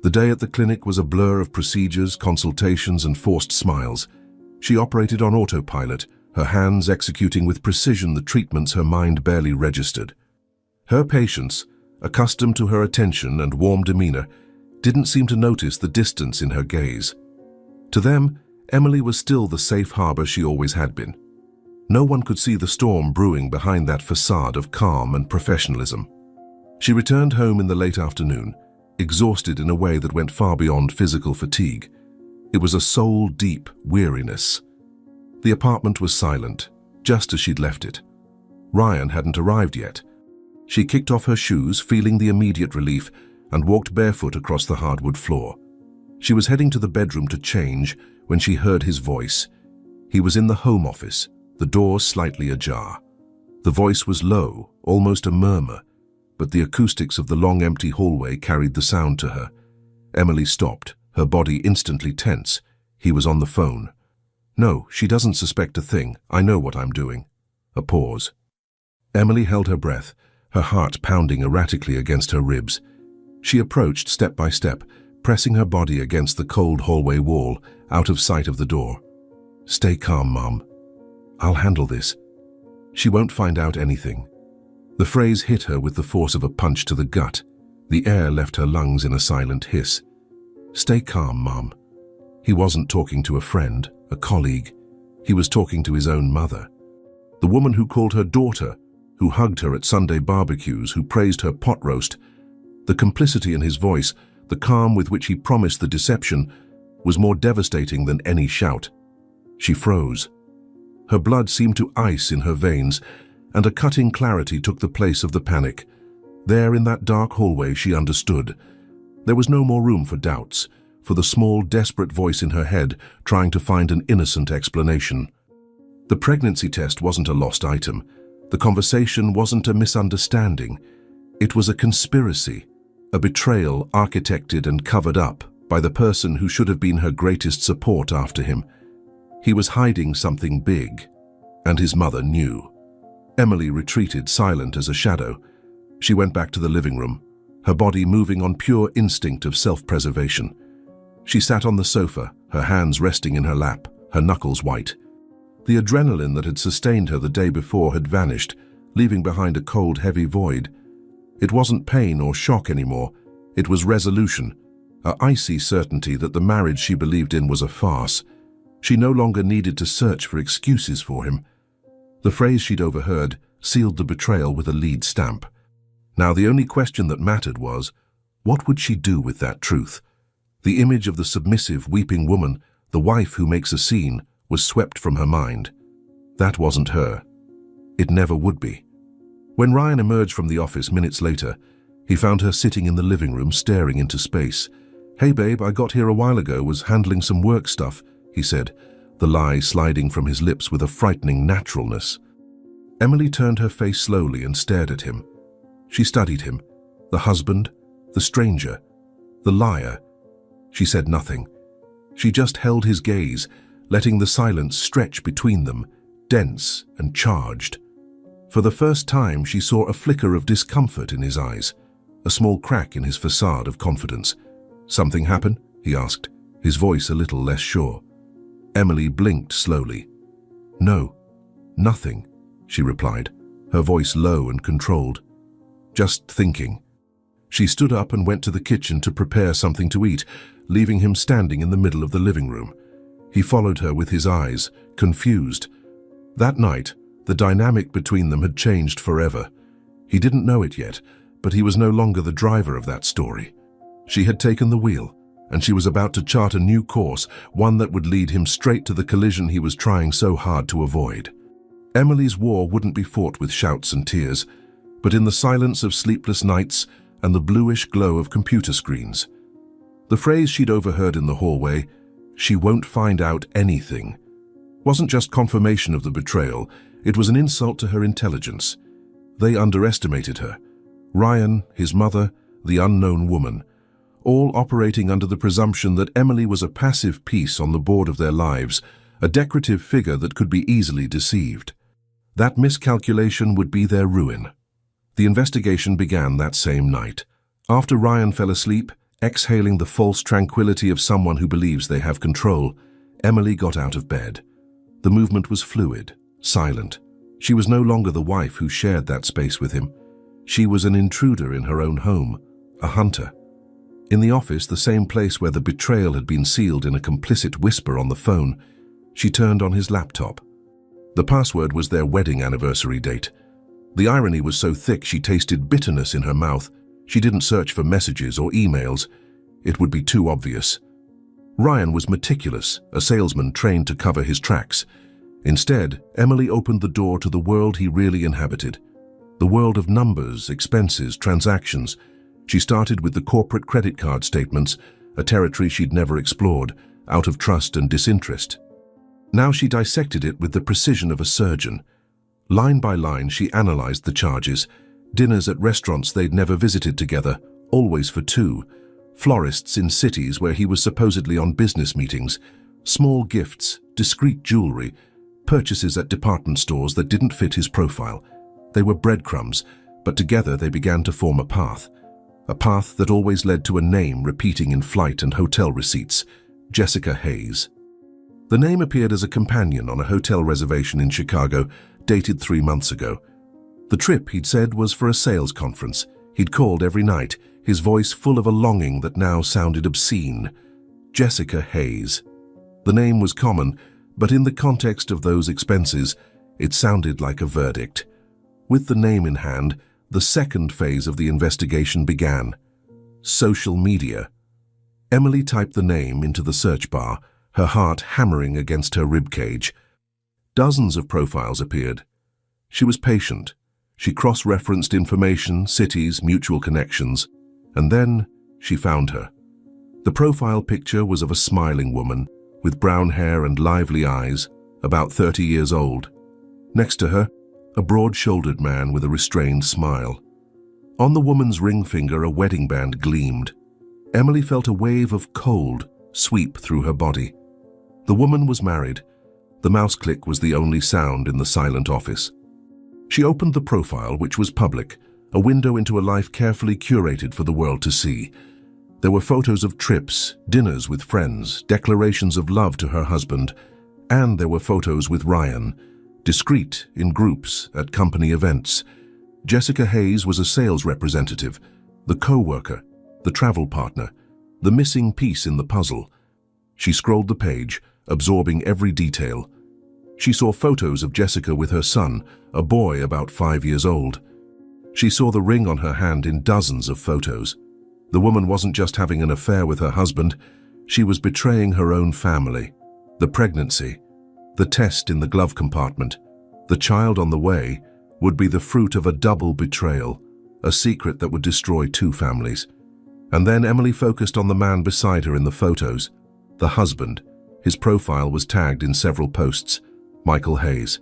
The day at the clinic was a blur of procedures, consultations, and forced smiles. She operated on autopilot, her hands executing with precision the treatments her mind barely registered. Her patients, accustomed to her attention and warm demeanor, didn't seem to notice the distance in her gaze. To them, Emily was still the safe harbor she always had been. No one could see the storm brewing behind that facade of calm and professionalism. She returned home in the late afternoon, exhausted in a way that went far beyond physical fatigue. It was a soul-deep weariness. The apartment was silent, just as she'd left it. Ryan hadn't arrived yet. She kicked off her shoes, feeling the immediate relief, and walked barefoot across the hardwood floor. She was heading to the bedroom to change when she heard his voice. He was in the home office, the door slightly ajar. The voice was low, almost a murmur, but the acoustics of the long empty hallway carried the sound to her. Emily stopped, her body instantly tense. He was on the phone. "No, she doesn't suspect a thing. I know what I'm doing." A pause. Emily held her breath, her heart pounding erratically against her ribs. She approached step by step, pressing her body against the cold hallway wall, out of sight of the door. "Stay calm, Mom. I'll handle this. She won't find out anything." The phrase hit her with the force of a punch to the gut. The air left her lungs in a silent hiss. "Stay calm, Mom." He wasn't talking to a friend, a colleague. He was talking to his own mother. The woman who called her daughter, who hugged her at Sunday barbecues, who praised her pot roast. The complicity in his voice, the calm with which he promised the deception, was more devastating than any shout. She froze. Her blood seemed to ice in her veins, and a cutting clarity took the place of the panic. There in that dark hallway she understood. There was no more room for doubts, for the small, desperate voice in her head trying to find an innocent explanation. The pregnancy test wasn't a lost item. The conversation wasn't a misunderstanding. It was a conspiracy, a betrayal architected and covered up by the person who should have been her greatest support after him. He was hiding something big, and his mother knew. Emily retreated, silent as a shadow. She went back to the living room, her body moving on pure instinct of self-preservation. She sat on the sofa, her hands resting in her lap, her knuckles white. The adrenaline that had sustained her the day before had vanished, leaving behind a cold, heavy void. It wasn't pain or shock anymore. It was resolution, an icy certainty that the marriage she believed in was a farce. She no longer needed to search for excuses for him. The phrase she'd overheard sealed the betrayal with a lead stamp. Now the only question that mattered was, what would she do with that truth? The image of the submissive, weeping woman, the wife who makes a scene, was swept from her mind. That wasn't her. It never would be. When Ryan emerged from the office minutes later, he found her sitting in the living room staring into space. "Hey babe, I got here a while ago, was handling some work stuff," he said, the lie sliding from his lips with a frightening naturalness. Emily turned her face slowly and stared at him. She studied him, the husband, the stranger, the liar. She said nothing. She just held his gaze, letting the silence stretch between them, dense and charged. For the first time, she saw a flicker of discomfort in his eyes, a small crack in his facade of confidence. "Something happen?" he asked, his voice a little less sure. Emily blinked slowly. "No, nothing," she replied, her voice low and controlled. "Just thinking." She stood up and went to the kitchen to prepare something to eat, leaving him standing in the middle of the living room. He followed her with his eyes, confused. That night, the dynamic between them had changed forever. He didn't know it yet, but he was no longer the driver of that story. She had taken the wheel, and she was about to chart a new course, one that would lead him straight to the collision he was trying so hard to avoid. Emily's war wouldn't be fought with shouts and tears, but in the silence of sleepless nights and the bluish glow of computer screens. The phrase she'd overheard in the hallway, "She won't find out anything," wasn't just confirmation of the betrayal, it was an insult to her intelligence. They underestimated her. Ryan, his mother, the unknown woman, all operating under the presumption that Emily was a passive piece on the board of their lives, a decorative figure that could be easily deceived. That miscalculation would be their ruin. The investigation began that same night. After Ryan fell asleep, exhaling the false tranquility of someone who believes they have control, Emily got out of bed. The movement was fluid, silent. She was no longer the wife who shared that space with him. She was an intruder in her own home, a hunter. In the office, the same place where the betrayal had been sealed in a complicit whisper on the phone, she turned on his laptop. The password was their wedding anniversary date. The irony was so thick she tasted bitterness in her mouth. She didn't search for messages or emails. It would be too obvious. Ryan was meticulous, a salesman trained to cover his tracks. Instead, Emily opened the door to the world he really inhabited. The world of numbers, expenses, transactions. She started with the corporate credit card statements, a territory she'd never explored, out of trust and disinterest. Now she dissected it with the precision of a surgeon. Line by line, she analyzed the charges. Dinners at restaurants they'd never visited together, always for two. Florists in cities where he was supposedly on business meetings. Small gifts, discreet jewelry, purchases at department stores that didn't fit his profile. They were breadcrumbs, but together they began to form a path. A path that always led to a name repeating in flight and hotel receipts: Jessica Hayes. The name appeared as a companion on a hotel reservation in Chicago, dated 3 months ago. The trip, he'd said, was for a sales conference. He'd called every night, his voice full of a longing that now sounded obscene. Jessica Hayes. The name was common, but in the context of those expenses, it sounded like a verdict. With the name in hand, the second phase of the investigation began. Social media. Emily typed the name into the search bar, her heart hammering against her ribcage. Dozens of profiles appeared. She was patient. She cross-referenced information, cities, mutual connections, and then she found her. The profile picture was of a smiling woman, with brown hair and lively eyes, about 30 years old. Next to her, a broad-shouldered man with a restrained smile. On the woman's ring finger, a wedding band gleamed. Emily felt a wave of cold sweep through her body. The woman was married. The mouse click was the only sound in the silent office. She opened the profile, which was public, a window into a life carefully curated for the world to see. There were photos of trips, dinners with friends, declarations of love to her husband, and there were photos with Ryan, discreet, in groups, at company events. Jessica Hayes was a sales representative, the co-worker, the travel partner, the missing piece in the puzzle. She scrolled the page, absorbing every detail. She saw photos of Jessica with her son, a boy about 5 years old. She saw the ring on her hand in dozens of photos. The woman wasn't just having an affair with her husband, she was betraying her own family. The pregnancy, the test in the glove compartment, the child on the way would be the fruit of a double betrayal, a secret that would destroy 2 families. And then Emily focused on the man beside her in the photos, the husband. His profile was tagged in several posts, Michael Hayes.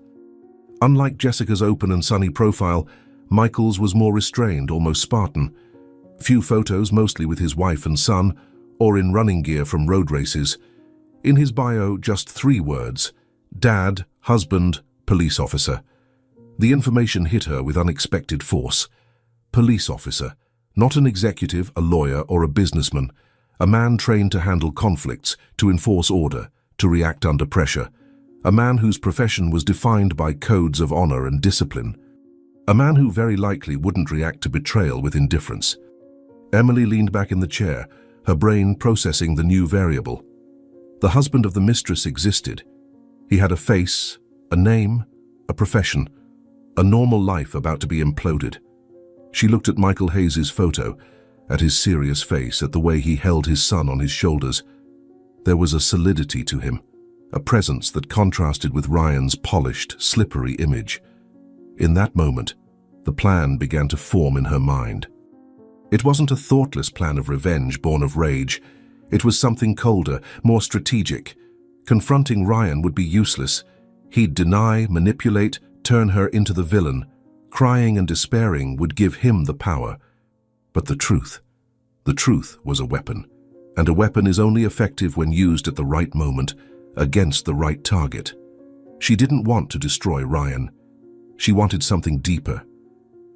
Unlike Jessica's open and sunny profile, Michael's was more restrained, almost Spartan. Few photos, mostly with his wife and son, or in running gear from road races. In his bio, just 3 words: dad, husband, police officer. The information hit her with unexpected force. Police officer, not an executive, a lawyer, or a businessman. A man trained to handle conflicts, to enforce order, to react under pressure. A man whose profession was defined by codes of honor and discipline. A man who very likely wouldn't react to betrayal with indifference. Emily leaned back in the chair, her brain processing the new variable. The husband of the mistress existed. He had a face, a name, a profession, a normal life about to be imploded. She looked at Michael Hayes' photo, at his serious face, at the way he held his son on his shoulders. There was a solidity to him, a presence that contrasted with Ryan's polished, slippery image. In that moment, the plan began to form in her mind. It wasn't a thoughtless plan of revenge born of rage. It was something colder, more strategic. Confronting Ryan would be useless. He'd deny, manipulate, turn her into the villain. Crying and despairing would give him the power. But the truth was a weapon. And a weapon is only effective when used at the right moment, against the right target. She didn't want to destroy Ryan. She wanted something deeper.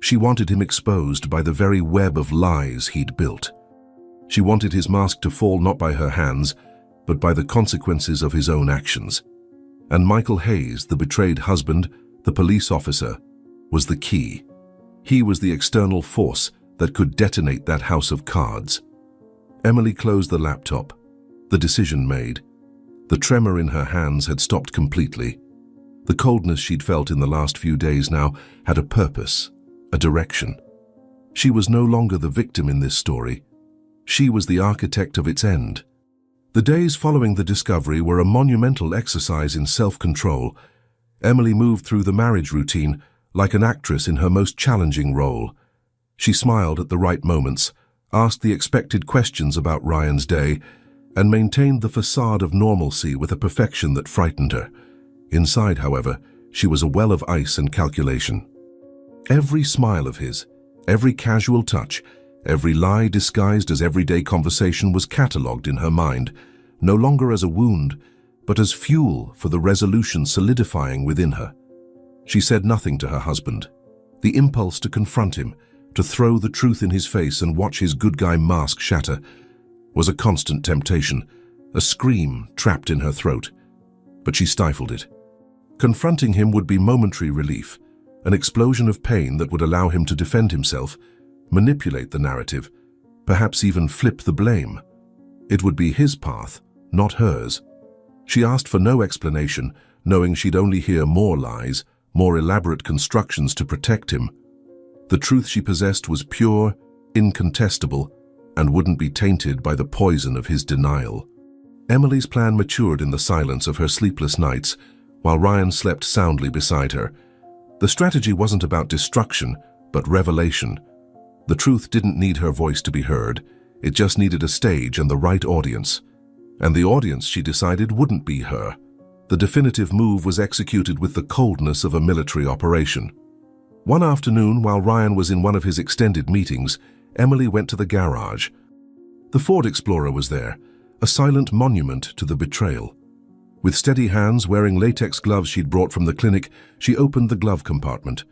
She wanted him exposed by the very web of lies he'd built. She wanted his mask to fall not by her hands, but by the consequences of his own actions. And Michael Hayes, the betrayed husband, the police officer, was the key. He was the external force that could detonate that house of cards. Emily closed the laptop. The decision made. The tremor in her hands had stopped completely. The coldness she'd felt in the last few days now had a purpose, a direction. She was no longer the victim in this story. She was the architect of its end. The days following the discovery were a monumental exercise in self-control. Emily moved through the marriage routine like an actress in her most challenging role. She smiled at the right moments, asked the expected questions about Ryan's day, and maintained the facade of normalcy with a perfection that frightened her. Inside, however, she was a well of ice and calculation. Every smile of his, every casual touch, every lie disguised as everyday conversation was catalogued in her mind, no longer as a wound, but as fuel for the resolution solidifying within her. She said nothing to her husband. The impulse to confront him, to throw the truth in his face and watch his good guy mask shatter, was a constant temptation, a scream trapped in her throat. But she stifled it. Confronting him would be momentary relief, an explosion of pain that would allow him to defend himself, manipulate the narrative, perhaps even flip the blame. It would be his path, not hers. She asked for no explanation, knowing she'd only hear more lies, more elaborate constructions to protect him. The truth she possessed was pure, incontestable, and wouldn't be tainted by the poison of his denial. Emily's plan matured in the silence of her sleepless nights, while Ryan slept soundly beside her. The strategy wasn't about destruction, but revelation. The truth didn't need her voice to be heard. It just needed a stage and the right audience. And the audience, she decided, wouldn't be her. The definitive move was executed with the coldness of a military operation. One afternoon, while Ryan was in one of his extended meetings, Emily went to the garage. The Ford Explorer was there, a silent monument to the betrayal. With steady hands, wearing latex gloves she'd brought from the clinic, she opened the glove compartment.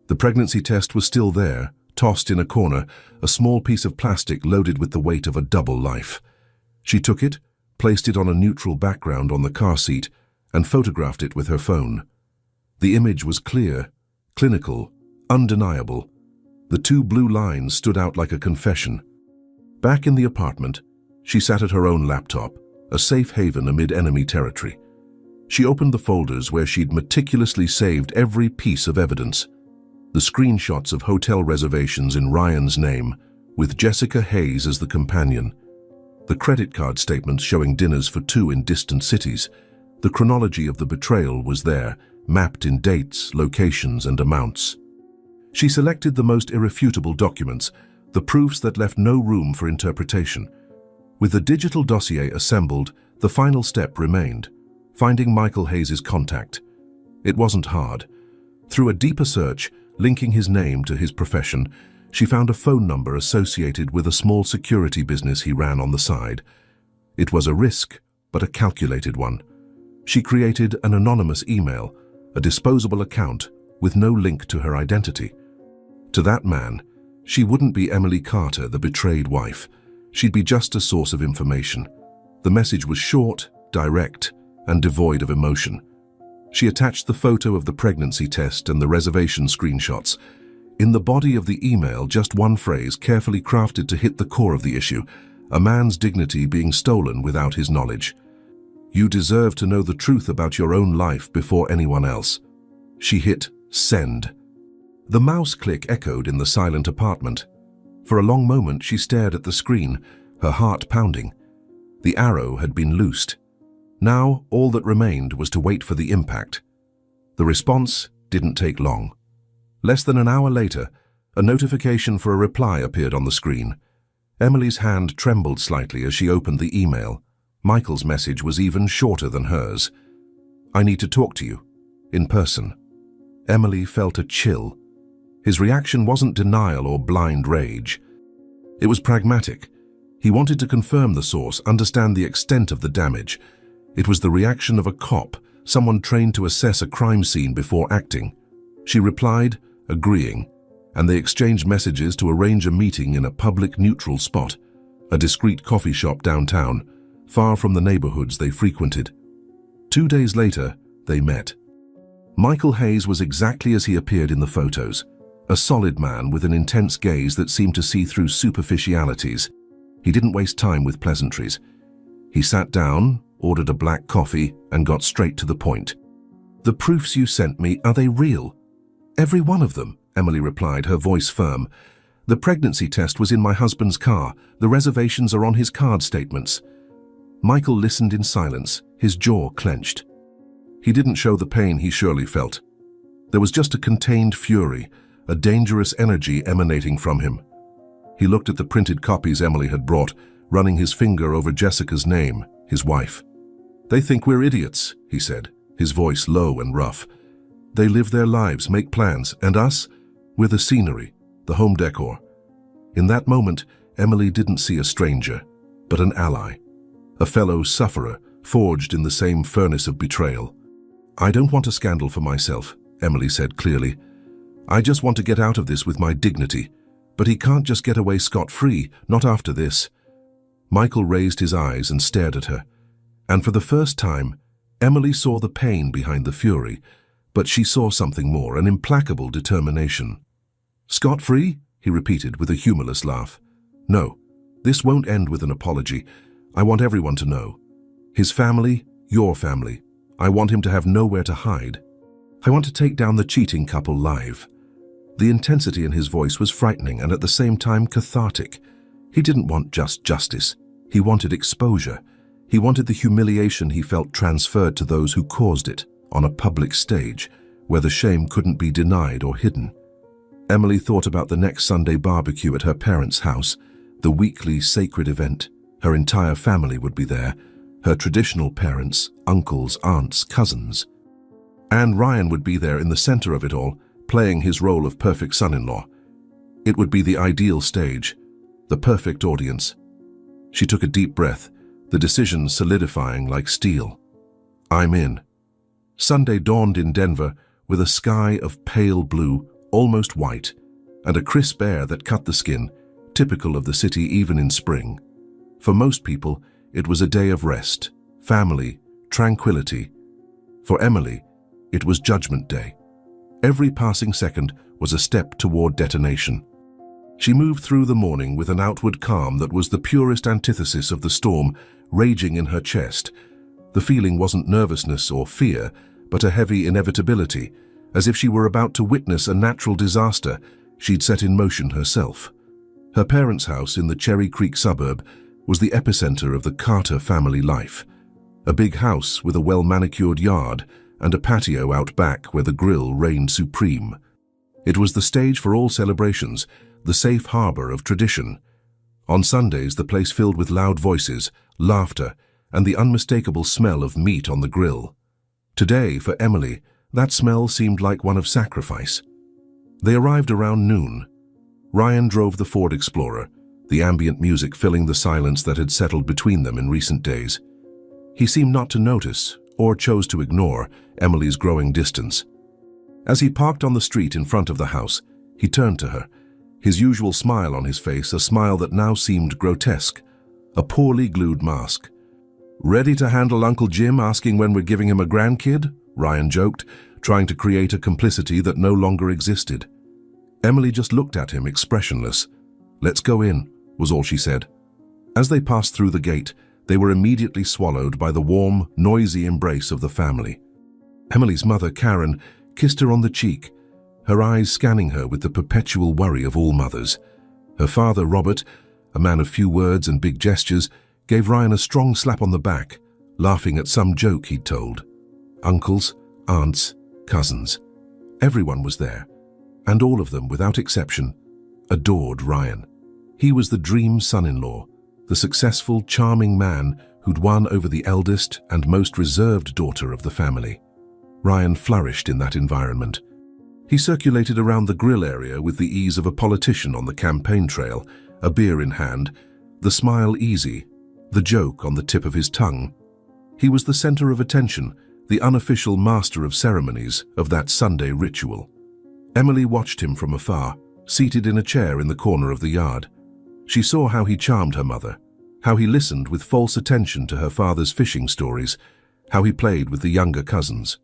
The pregnancy test was still there, tossed in a corner, a small piece of plastic loaded with the weight of a double life. She took it, placed it on a neutral background on the car seat, and photographed it with her phone. The image was clear, clinical, undeniable. The two blue lines stood out like a confession. Back in the apartment, she sat at her own laptop, a safe haven amid enemy territory. She opened the folders where she'd meticulously saved every piece of evidence. The screenshots of hotel reservations in Ryan's name, with Jessica Hayes as the companion. The credit card statements showing dinners for two in distant cities. The chronology of the betrayal was there, mapped in dates, locations, and amounts. She selected the most irrefutable documents, the proofs that left no room for interpretation. With the digital dossier assembled, the final step remained, finding Michael Hayes' contact. It wasn't hard. Through a deeper search, linking his name to his profession, she found a phone number associated with a small security business he ran on the side. It was a risk, but a calculated one. She created an anonymous email, a disposable account with no link to her identity. To that man, she wouldn't be Emily Carter, the betrayed wife. She'd be just a source of information. The message was short, direct, and devoid of emotion. She attached the photo of the pregnancy test and the reservation screenshots. In the body of the email, just one phrase carefully crafted to hit the core of the issue, a man's dignity being stolen without his knowledge. You deserve to know the truth about your own life before anyone else. She hit send. The mouse click echoed in the silent apartment. For a long moment she stared at the screen, her heart pounding. The arrow had been loosed. Now all that remained was to wait for the impact. The response didn't take long. Less than an hour later, a notification for a reply appeared on the screen. Emily's hand trembled slightly as she opened the email. Michael's message was even shorter than hers. I need to talk to you. in person. Emily felt a chill. His reaction wasn't denial or blind rage. It was pragmatic. He wanted to confirm the source, understand the extent of the damage. It was the reaction of a cop, someone trained to assess a crime scene before acting. She replied, agreeing, and they exchanged messages to arrange a meeting in a public neutral spot, a discreet coffee shop downtown, far from the neighborhoods they frequented. 2 days later, they met. Michael Hayes was exactly as he appeared in the photos, a solid man with an intense gaze that seemed to see through superficialities. He didn't waste time with pleasantries. He sat down, ordered a black coffee, and got straight to the point. "The proofs you sent me, are they real?" "Every one of them," Emily replied, her voice firm. "The pregnancy test was in my husband's car. The reservations are on his card statements." Michael listened in silence, his jaw clenched. He didn't show the pain he surely felt. There was just a contained fury, a dangerous energy emanating from him. He looked at the printed copies Emily had brought, running his finger over Jessica's name, his wife. "They think we're idiots," he said, his voice low and rough. "They live their lives, make plans, and us? We're the scenery, the home decor." In that moment, Emily didn't see a stranger, but an ally, a fellow sufferer forged in the same furnace of betrayal. "I don't want a scandal for myself," Emily said clearly. "I just want to get out of this with my dignity. But he can't just get away scot-free, not after this." Michael raised his eyes and stared at her. And for the first time, Emily saw the pain behind the fury, but she saw something more, an implacable determination. "Scot-free?" he repeated with a humorless laugh. "No, this won't end with an apology. I want everyone to know. His family, your family. I want him to have nowhere to hide. I want to take down the cheating couple live." The intensity in his voice was frightening and at the same time cathartic. He didn't want just justice. He wanted exposure. He wanted the humiliation he felt transferred to those who caused it, on a public stage, where the shame couldn't be denied or hidden. Emily thought about the next Sunday barbecue at her parents' house, the weekly sacred event. Her entire family would be there, her traditional parents, uncles, aunts, cousins. And Ryan would be there in the center of it all, playing his role of perfect son-in-law. It would be the ideal stage, the perfect audience. She took a deep breath, the decision solidifying like steel. "I'm in." Sunday dawned in Denver with a sky of pale blue, almost white, and a crisp air that cut the skin, typical of the city even in spring. For most people, it was a day of rest, family, tranquility. For Emily, it was Judgment Day. Every passing second was a step toward detonation. She moved through the morning with an outward calm that was the purest antithesis of the storm raging in her chest. The feeling wasn't nervousness or fear, but a heavy inevitability, as if she were about to witness a natural disaster she'd set in motion herself. Her parents' house in the Cherry Creek suburb was the epicenter of the Carter family life. A big house with a well-manicured yard and a patio out back where the grill reigned supreme. It was the stage for all celebrations, the safe harbor of tradition. On Sundays, the place filled with loud voices, laughter, and the unmistakable smell of meat on the grill. Today, for Emily, that smell seemed like one of sacrifice. They arrived around noon. Ryan drove the Ford Explorer, the ambient music filling the silence that had settled between them in recent days. He seemed not to notice, or chose to ignore, Emily's growing distance. As he parked on the street in front of the house, he turned to her, his usual smile on his face, a smile that now seemed grotesque, a poorly glued mask. "Ready to handle Uncle Jim asking when we're giving him a grandkid?" Ryan joked, trying to create a complicity that no longer existed. Emily just looked at him, expressionless. "Let's go in," was all she said. As they passed through the gate, they were immediately swallowed by the warm, noisy embrace of the family. Emily's mother, Karen, kissed her on the cheek, her eyes scanning her with the perpetual worry of all mothers. Her father, Robert, a man of few words and big gestures, gave Ryan a strong slap on the back, laughing at some joke he'd told. Uncles, aunts, cousins. Everyone was there, and all of them, without exception, adored Ryan. He was the dream son-in-law, the successful, charming man who'd won over the eldest and most reserved daughter of the family. Ryan flourished in that environment. He circulated around the grill area with the ease of a politician on the campaign trail, a beer in hand, the smile easy, the joke on the tip of his tongue. He was the center of attention, the unofficial master of ceremonies of that Sunday ritual. Emily watched him from afar, seated in a chair in the corner of the yard. She saw how he charmed her mother, how he listened with false attention to her father's fishing stories, how he played with the younger cousins.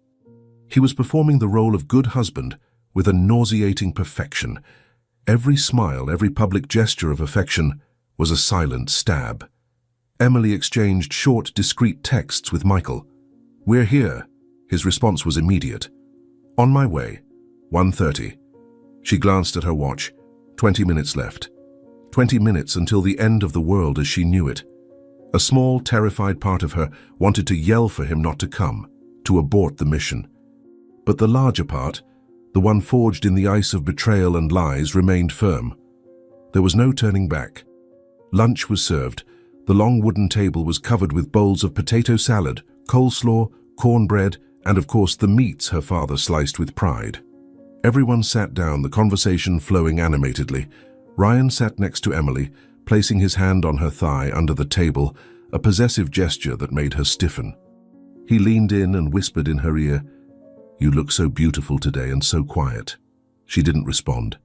He was performing the role of good husband with a nauseating perfection. Every smile, every public gesture of affection was a silent stab. Emily exchanged short, discreet texts with Michael. "We're here." His response was immediate. "On my way. 1:30. She glanced at her watch. 20 minutes left. 20 minutes until the end of the world as she knew it. A small, terrified part of her wanted to yell for him not to come, to abort the mission. But the larger part, the one forged in the ice of betrayal and lies, remained firm. There was no turning back. Lunch was served. The long wooden table was covered with bowls of potato salad, coleslaw, cornbread, and of course the meats her father sliced with pride. Everyone sat down, the conversation flowing animatedly. Ryan sat next to Emily, placing his hand on her thigh under the table, a possessive gesture that made her stiffen. He leaned in and whispered in her ear, "You look so beautiful today and so quiet." She didn't respond.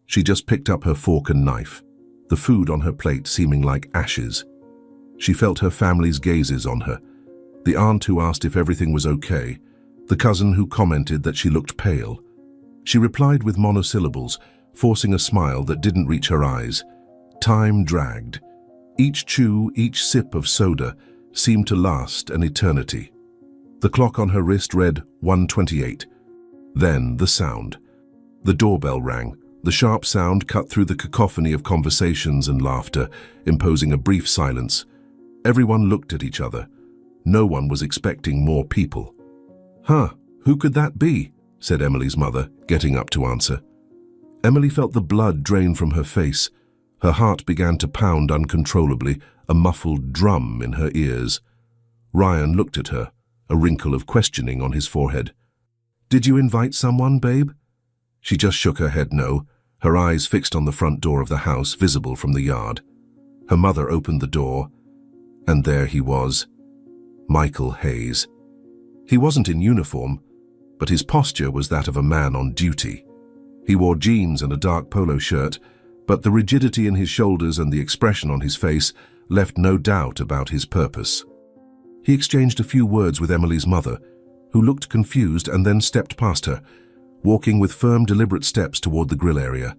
She just picked up her fork and knife, the food on her plate seeming like ashes. She felt her family's gazes on her, the aunt who asked if everything was okay, the cousin who commented that she looked pale. She replied with monosyllables, forcing a smile that didn't reach her eyes. Time dragged. Each chew, each sip of soda seemed to last an eternity. The clock on her wrist read 1:28. Then the sound. The doorbell rang. The sharp sound cut through the cacophony of conversations and laughter, imposing a brief silence. Everyone looked at each other. No one was expecting more people. "Huh, who could that be?" said Emily's mother, getting up to answer. Emily felt the blood drain from her face. Her heart began to pound uncontrollably, a muffled drum in her ears. Ryan looked at her, a wrinkle of questioning on his forehead. "Did you invite someone, babe?" She just shook her head no, her eyes fixed on the front door of the house, visible from the yard. Her mother opened the door, and there he was, Michael Hayes. He wasn't in uniform, but his posture was that of a man on duty. He wore jeans and a dark polo shirt, but the rigidity in his shoulders and the expression on his face left no doubt about his purpose. He exchanged a few words with Emily's mother, who looked confused and then stepped past her, walking with firm, deliberate steps toward the grill area.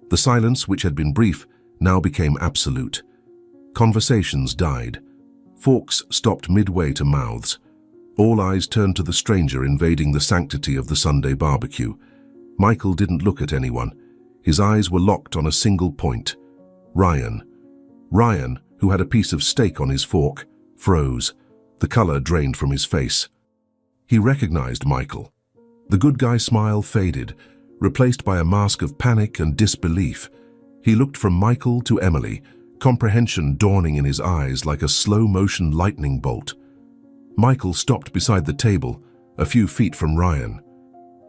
The silence, which had been brief, now became absolute. Conversations died. Forks stopped midway to mouths. All eyes turned to the stranger invading the sanctity of the Sunday barbecue. Michael didn't look at anyone. His eyes were locked on a single point. Ryan. Ryan, who had a piece of steak on his fork, froze. The color drained from his face. He recognized Michael. The good guy smile faded, replaced by a mask of panic and disbelief. He looked from Michael to Emily, comprehension dawning in his eyes like a slow-motion lightning bolt. Michael stopped beside the table, a few feet from Ryan.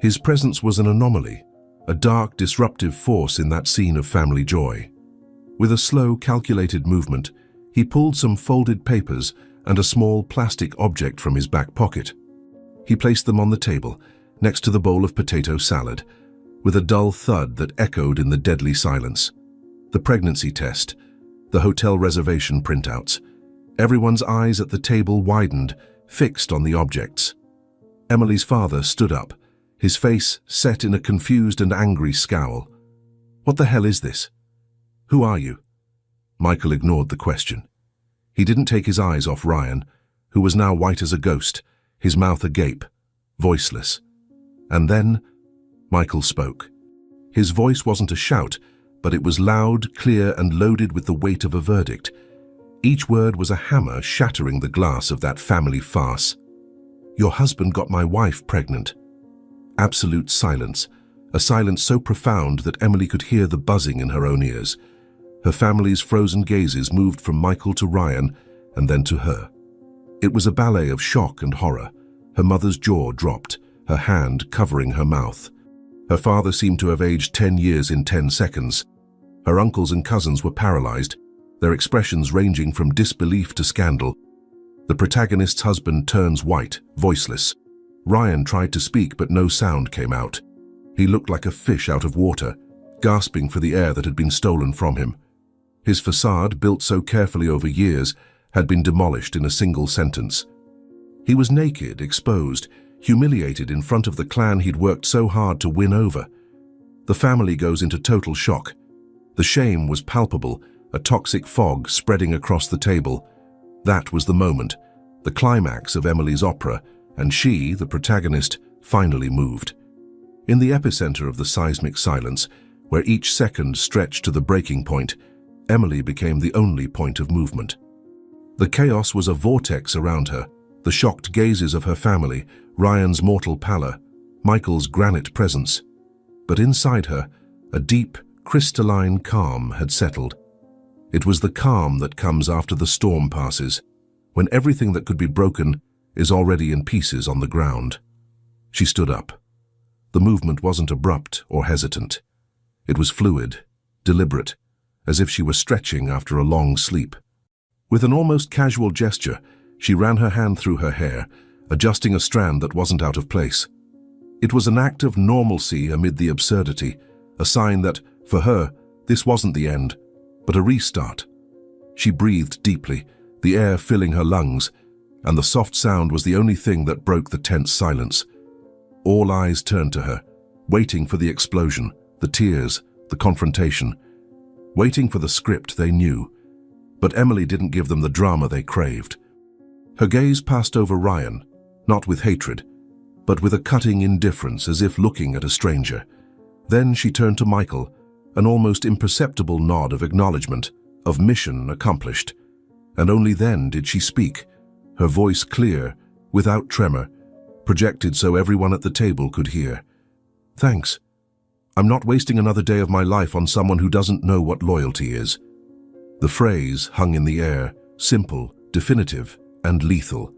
His presence was an anomaly, a dark, disruptive force in that scene of family joy. With a slow, calculated movement, he pulled some folded papers and a small plastic object from his back pocket. He placed them on the table, next to the bowl of potato salad, with a dull thud that echoed in the deadly silence. The pregnancy test, the hotel reservation printouts. Everyone's eyes at the table widened, fixed on the objects. Emily's father stood up, his face set in a confused and angry scowl. "What the hell is this? Who are you?" Michael ignored the question. He didn't take his eyes off Ryan, who was now white as a ghost, his mouth agape, voiceless. And then Michael spoke. His voice wasn't a shout, but it was loud, clear, and loaded with the weight of a verdict. Each word was a hammer shattering the glass of that family farce. "Your husband got my wife pregnant." Absolute silence, a silence so profound that Emily could hear the buzzing in her own ears. Her family's frozen gazes moved from Michael to Ryan and then to her. It was a ballet of shock and horror. Her mother's jaw dropped, her hand covering her mouth. Her father seemed to have aged 10 years in 10 seconds. Her uncles and cousins were paralyzed, their expressions ranging from disbelief to scandal. The protagonist's husband turns white, voiceless. Ryan tried to speak, but no sound came out. He looked like a fish out of water, gasping for the air that had been stolen from him. His facade, built so carefully over years, had been demolished in a single sentence. He was naked, exposed, humiliated in front of the clan he'd worked so hard to win over. The family goes into total shock. The shame was palpable, a toxic fog spreading across the table. That was the moment, the climax of Emily's opera, and she, the protagonist, finally moved. In the epicenter of the seismic silence, where each second stretched to the breaking point, Emily became the only point of movement. The chaos was a vortex around her, the shocked gazes of her family, Ryan's mortal pallor, Michael's granite presence. But inside her, a deep, crystalline calm had settled. It was the calm that comes after the storm passes, when everything that could be broken is already in pieces on the ground. She stood up. The movement wasn't abrupt or hesitant. It was fluid, deliberate, as if she were stretching after a long sleep. With an almost casual gesture, she ran her hand through her hair, adjusting a strand that wasn't out of place. It was an act of normalcy amid the absurdity, a sign that, for her, this wasn't the end, but a restart. She breathed deeply, the air filling her lungs, and the soft sound was the only thing that broke the tense silence. All eyes turned to her, waiting for the explosion, the tears, the confrontation, waiting for the script they knew. But Emily didn't give them the drama they craved. Her gaze passed over Ryan, not with hatred, but with a cutting indifference, as if looking at a stranger. Then she turned to Michael, an almost imperceptible nod of acknowledgement, of mission accomplished. And only then did she speak, her voice clear, without tremor, projected so everyone at the table could hear. "Thanks. I'm not wasting another day of my life on someone who doesn't know what loyalty is." The phrase hung in the air, simple, definitive, and lethal.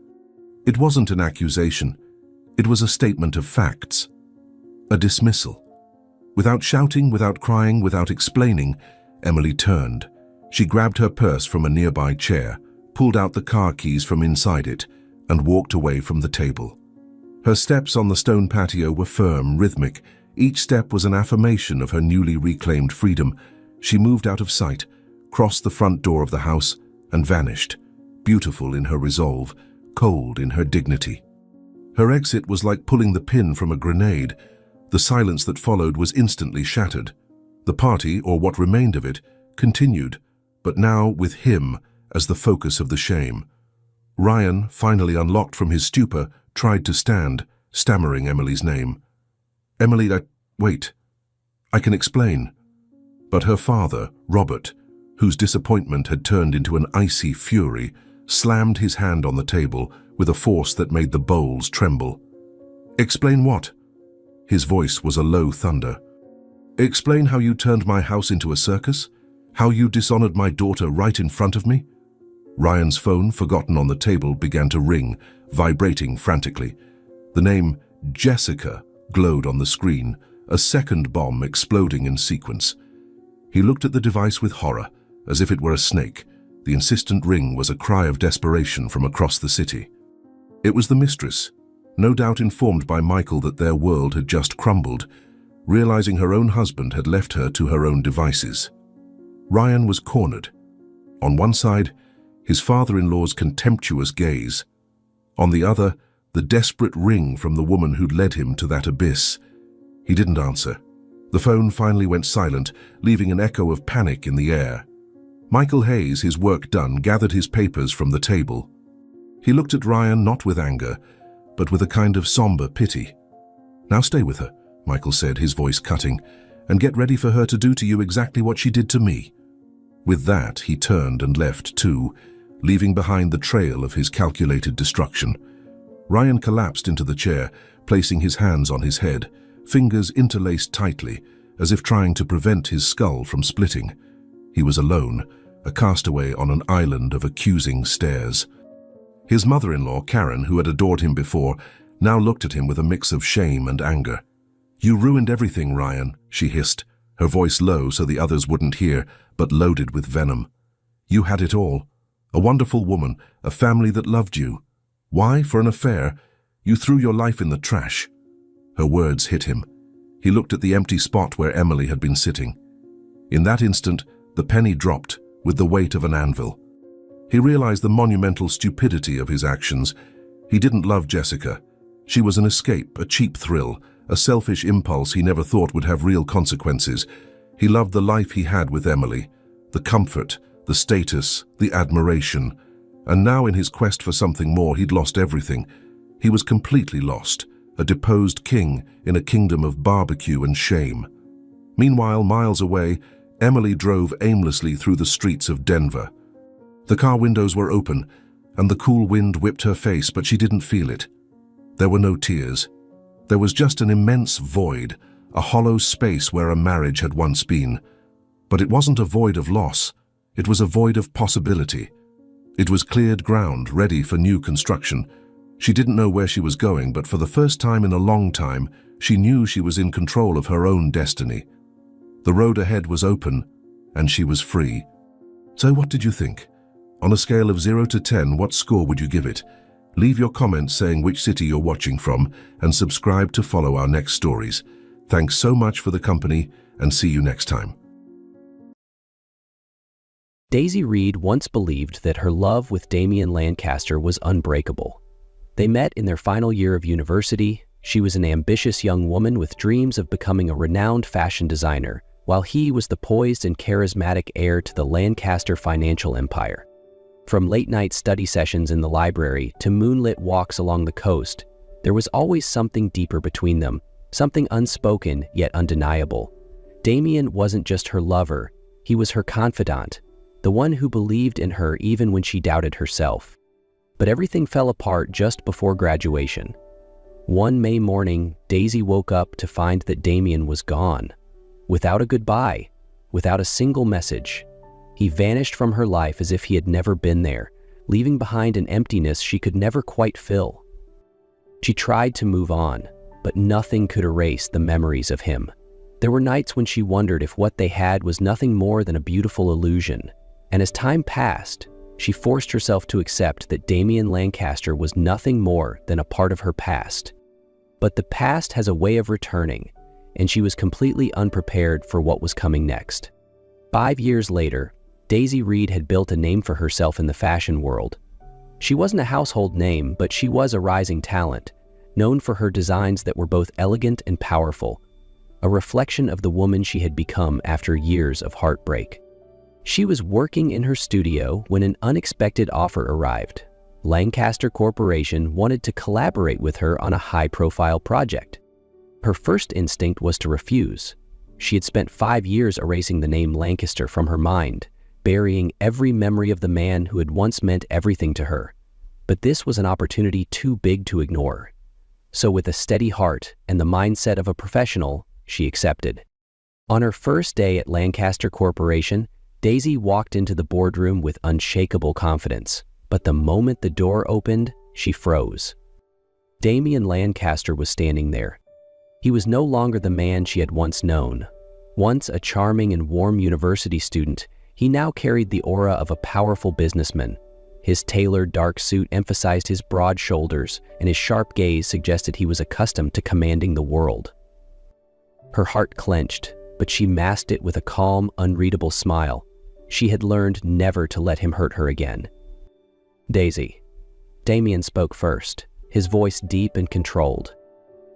It wasn't an accusation. It was a statement of facts. A dismissal. Without shouting, without crying, without explaining, Emily turned. She grabbed her purse from a nearby chair, pulled out the car keys from inside it, and walked away from the table. Her steps on the stone patio were firm, rhythmic. Each step was an affirmation of her newly reclaimed freedom. She moved out of sight, crossed the front door of the house, and vanished, beautiful in her resolve, cold in her dignity. Her exit was like pulling the pin from a grenade. The silence that followed was instantly shattered. The party, or what remained of it, continued, but now with him as the focus of the shame. Ryan, finally unlocked from his stupor, tried to stand, stammering Emily's name. "Emily, wait. I can explain." But her father, Robert, whose disappointment had turned into an icy fury, slammed his hand on the table with a force that made the bowls tremble. "Explain what?" His voice was a low thunder. "Explain how you turned my house into a circus? How you dishonored my daughter right in front of me?" Ryan's phone, forgotten on the table, began to ring, vibrating frantically. The name Jessica glowed on the screen, a second bomb exploding in sequence. He looked at the device with horror, as if it were a snake. The insistent ring was a cry of desperation from across the city. It was the mistress, no doubt informed by Michael that their world had just crumbled, realizing her own husband had left her to her own devices. Ryan was cornered. On one side, his father-in-law's contemptuous gaze. On the other, the desperate ring from the woman who'd led him to that abyss. He didn't answer. The phone finally went silent, leaving an echo of panic in the air. Michael Hayes, his work done, gathered his papers from the table. He looked at Ryan not with anger, but with a kind of somber pity. "Now stay with her," Michael said, his voice cutting, "and get ready for her to do to you exactly what she did to me." With that, he turned and left too, leaving behind the trail of his calculated destruction. Ryan collapsed into the chair, placing his hands on his head, fingers interlaced tightly, as if trying to prevent his skull from splitting. He was alone, a castaway on an island of accusing stares. His mother-in-law, Karen, who had adored him before, now looked at him with a mix of shame and anger. "You ruined everything, Ryan," she hissed, her voice low so the others wouldn't hear, but loaded with venom. "You had it all. A wonderful woman, a family that loved you. Why, for an affair, you threw your life in the trash." Her words hit him. He looked at the empty spot where Emily had been sitting. In that instant, the penny dropped with the weight of an anvil. He realized the monumental stupidity of his actions. He didn't love Jessica. She was an escape, a cheap thrill, a selfish impulse he never thought would have real consequences. He loved the life he had with Emily, the comfort, the status, the admiration. And now in his quest for something more, he'd lost everything. He was completely lost, a deposed king in a kingdom of barbecue and shame. Meanwhile, miles away, Emily drove aimlessly through the streets of Denver. The car windows were open, and the cool wind whipped her face, but she didn't feel it. There were no tears. There was just an immense void, a hollow space where a marriage had once been. But it wasn't a void of loss. It was a void of possibility. It was cleared ground, ready for new construction. She didn't know where she was going, but for the first time in a long time, she knew she was in control of her own destiny. The road ahead was open, and she was free. So what did you think? On a scale of 0 to 10, what score would you give it? Leave your comments saying which city you're watching from, and subscribe to follow our next stories. Thanks so much for the company, and see you next time. Daisy Reed once believed that her love with Damian Lancaster was unbreakable. They met in their final year of university. She was an ambitious young woman with dreams of becoming a renowned fashion designer, while he was the poised and charismatic heir to the Lancaster financial empire. From late-night study sessions in the library to moonlit walks along the coast, there was always something deeper between them, something unspoken yet undeniable. Damian wasn't just her lover, he was her confidant, the one who believed in her even when she doubted herself. But everything fell apart just before graduation. One May morning, Daisy woke up to find that Damian was gone. Without a goodbye, without a single message. He vanished from her life as if he had never been there, leaving behind an emptiness she could never quite fill. She tried to move on, but nothing could erase the memories of him. There were nights when she wondered if what they had was nothing more than a beautiful illusion, and as time passed, she forced herself to accept that Damian Lancaster was nothing more than a part of her past. But the past has a way of returning, and she was completely unprepared for what was coming next. 5 years later, Daisy Reed had built a name for herself in the fashion world. She wasn't a household name, but she was a rising talent, known for her designs that were both elegant and powerful, a reflection of the woman she had become after years of heartbreak. She was working in her studio when an unexpected offer arrived. Lancaster Corporation wanted to collaborate with her on a high-profile project. Her first instinct was to refuse. She had spent 5 years erasing the name Lancaster from her mind, burying every memory of the man who had once meant everything to her. But this was an opportunity too big to ignore. So with a steady heart and the mindset of a professional, she accepted. On her first day at Lancaster Corporation, Daisy walked into the boardroom with unshakable confidence. But the moment the door opened, she froze. Damian Lancaster was standing there. He was no longer the man she had once known. Once a charming and warm university student, he now carried the aura of a powerful businessman. His tailored dark suit emphasized his broad shoulders, and his sharp gaze suggested he was accustomed to commanding the world. Her heart clenched, but she masked it with a calm, unreadable smile. She had learned never to let him hurt her again. "Daisy." Damian spoke first, his voice deep and controlled.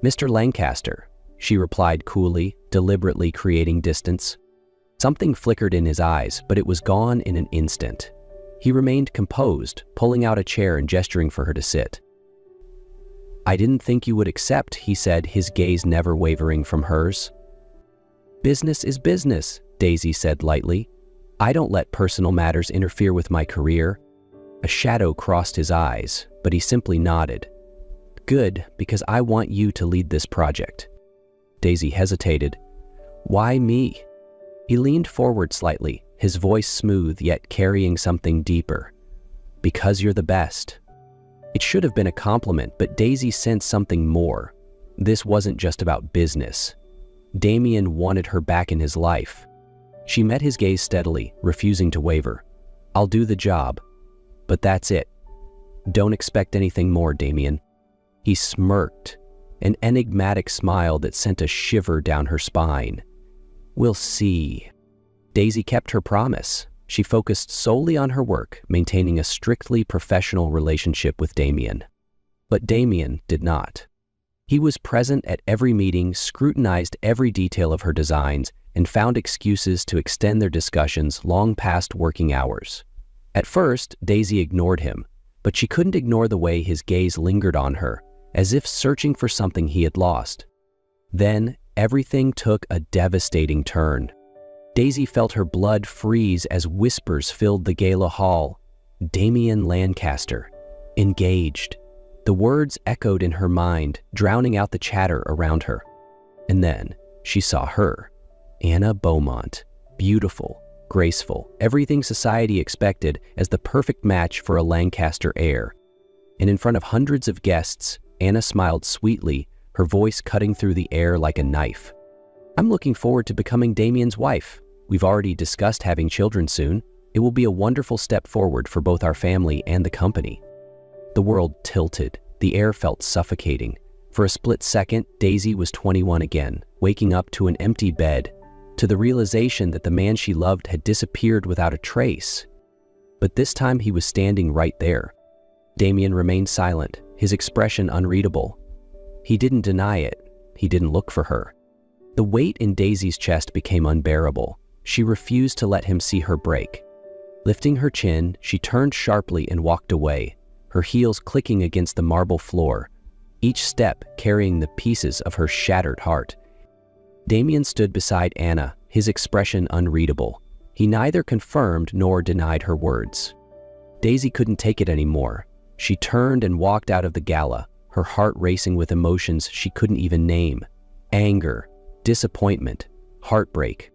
"Mr. Lancaster," she replied coolly, deliberately creating distance. Something flickered in his eyes, but it was gone in an instant. He remained composed, pulling out a chair and gesturing for her to sit. "I didn't think you would accept," he said, his gaze never wavering from hers. "Business is business," Daisy said lightly. "I don't let personal matters interfere with my career." A shadow crossed his eyes, but he simply nodded. "Good, because I want you to lead this project." Daisy hesitated. "Why me?" He leaned forward slightly, his voice smooth yet carrying something deeper. "Because you're the best." It should have been a compliment, but Daisy sensed something more. This wasn't just about business. Damien wanted her back in his life. She met his gaze steadily, refusing to waver. "I'll do the job, but that's it. Don't expect anything more, Damien." He smirked, an enigmatic smile that sent a shiver down her spine. "We'll see." Daisy kept her promise. She focused solely on her work, maintaining a strictly professional relationship with Damien. But Damien did not. He was present at every meeting, scrutinized every detail of her designs, and found excuses to extend their discussions long past working hours. At first, Daisy ignored him, but she couldn't ignore the way his gaze lingered on her, as if searching for something he had lost. Then, everything took a devastating turn. Daisy felt her blood freeze as whispers filled the gala hall. "Damien Lancaster. Engaged." The words echoed in her mind, drowning out the chatter around her. And then, she saw her. Anna Beaumont. Beautiful, graceful, everything society expected as the perfect match for a Lancaster heir. And in front of hundreds of guests, Anna smiled sweetly, her voice cutting through the air like a knife. "I'm looking forward to becoming Damien's wife. We've already discussed having children soon. It will be a wonderful step forward for both our family and the company." The world tilted. The air felt suffocating. For a split second, Daisy was 21 again, waking up to an empty bed, to the realization that the man she loved had disappeared without a trace. But this time he was standing right there. Damien remained silent, his expression unreadable. He didn't deny it. He didn't look for her. The weight in Daisy's chest became unbearable. She refused to let him see her break. Lifting her chin, she turned sharply and walked away, her heels clicking against the marble floor, each step carrying the pieces of her shattered heart. Damien stood beside Anna, his expression unreadable. He neither confirmed nor denied her words. Daisy couldn't take it anymore. She turned and walked out of the gala, her heart racing with emotions she couldn't even name. Anger, disappointment, heartbreak.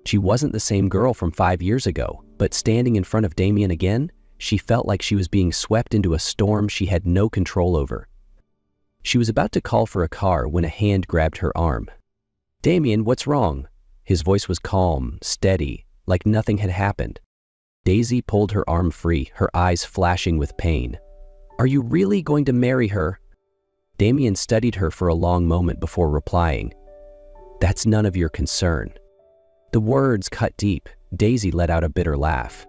She wasn't the same girl from 5 years ago, but standing in front of Damien again, she felt like she was being swept into a storm she had no control over. She was about to call for a car when a hand grabbed her arm. "Damien, what's wrong?" His voice was calm, steady, like nothing had happened. Daisy pulled her arm free, her eyes flashing with pain. "Are you really going to marry her?" Damien studied her for a long moment before replying. "That's none of your concern." The words cut deep. Daisy let out a bitter laugh.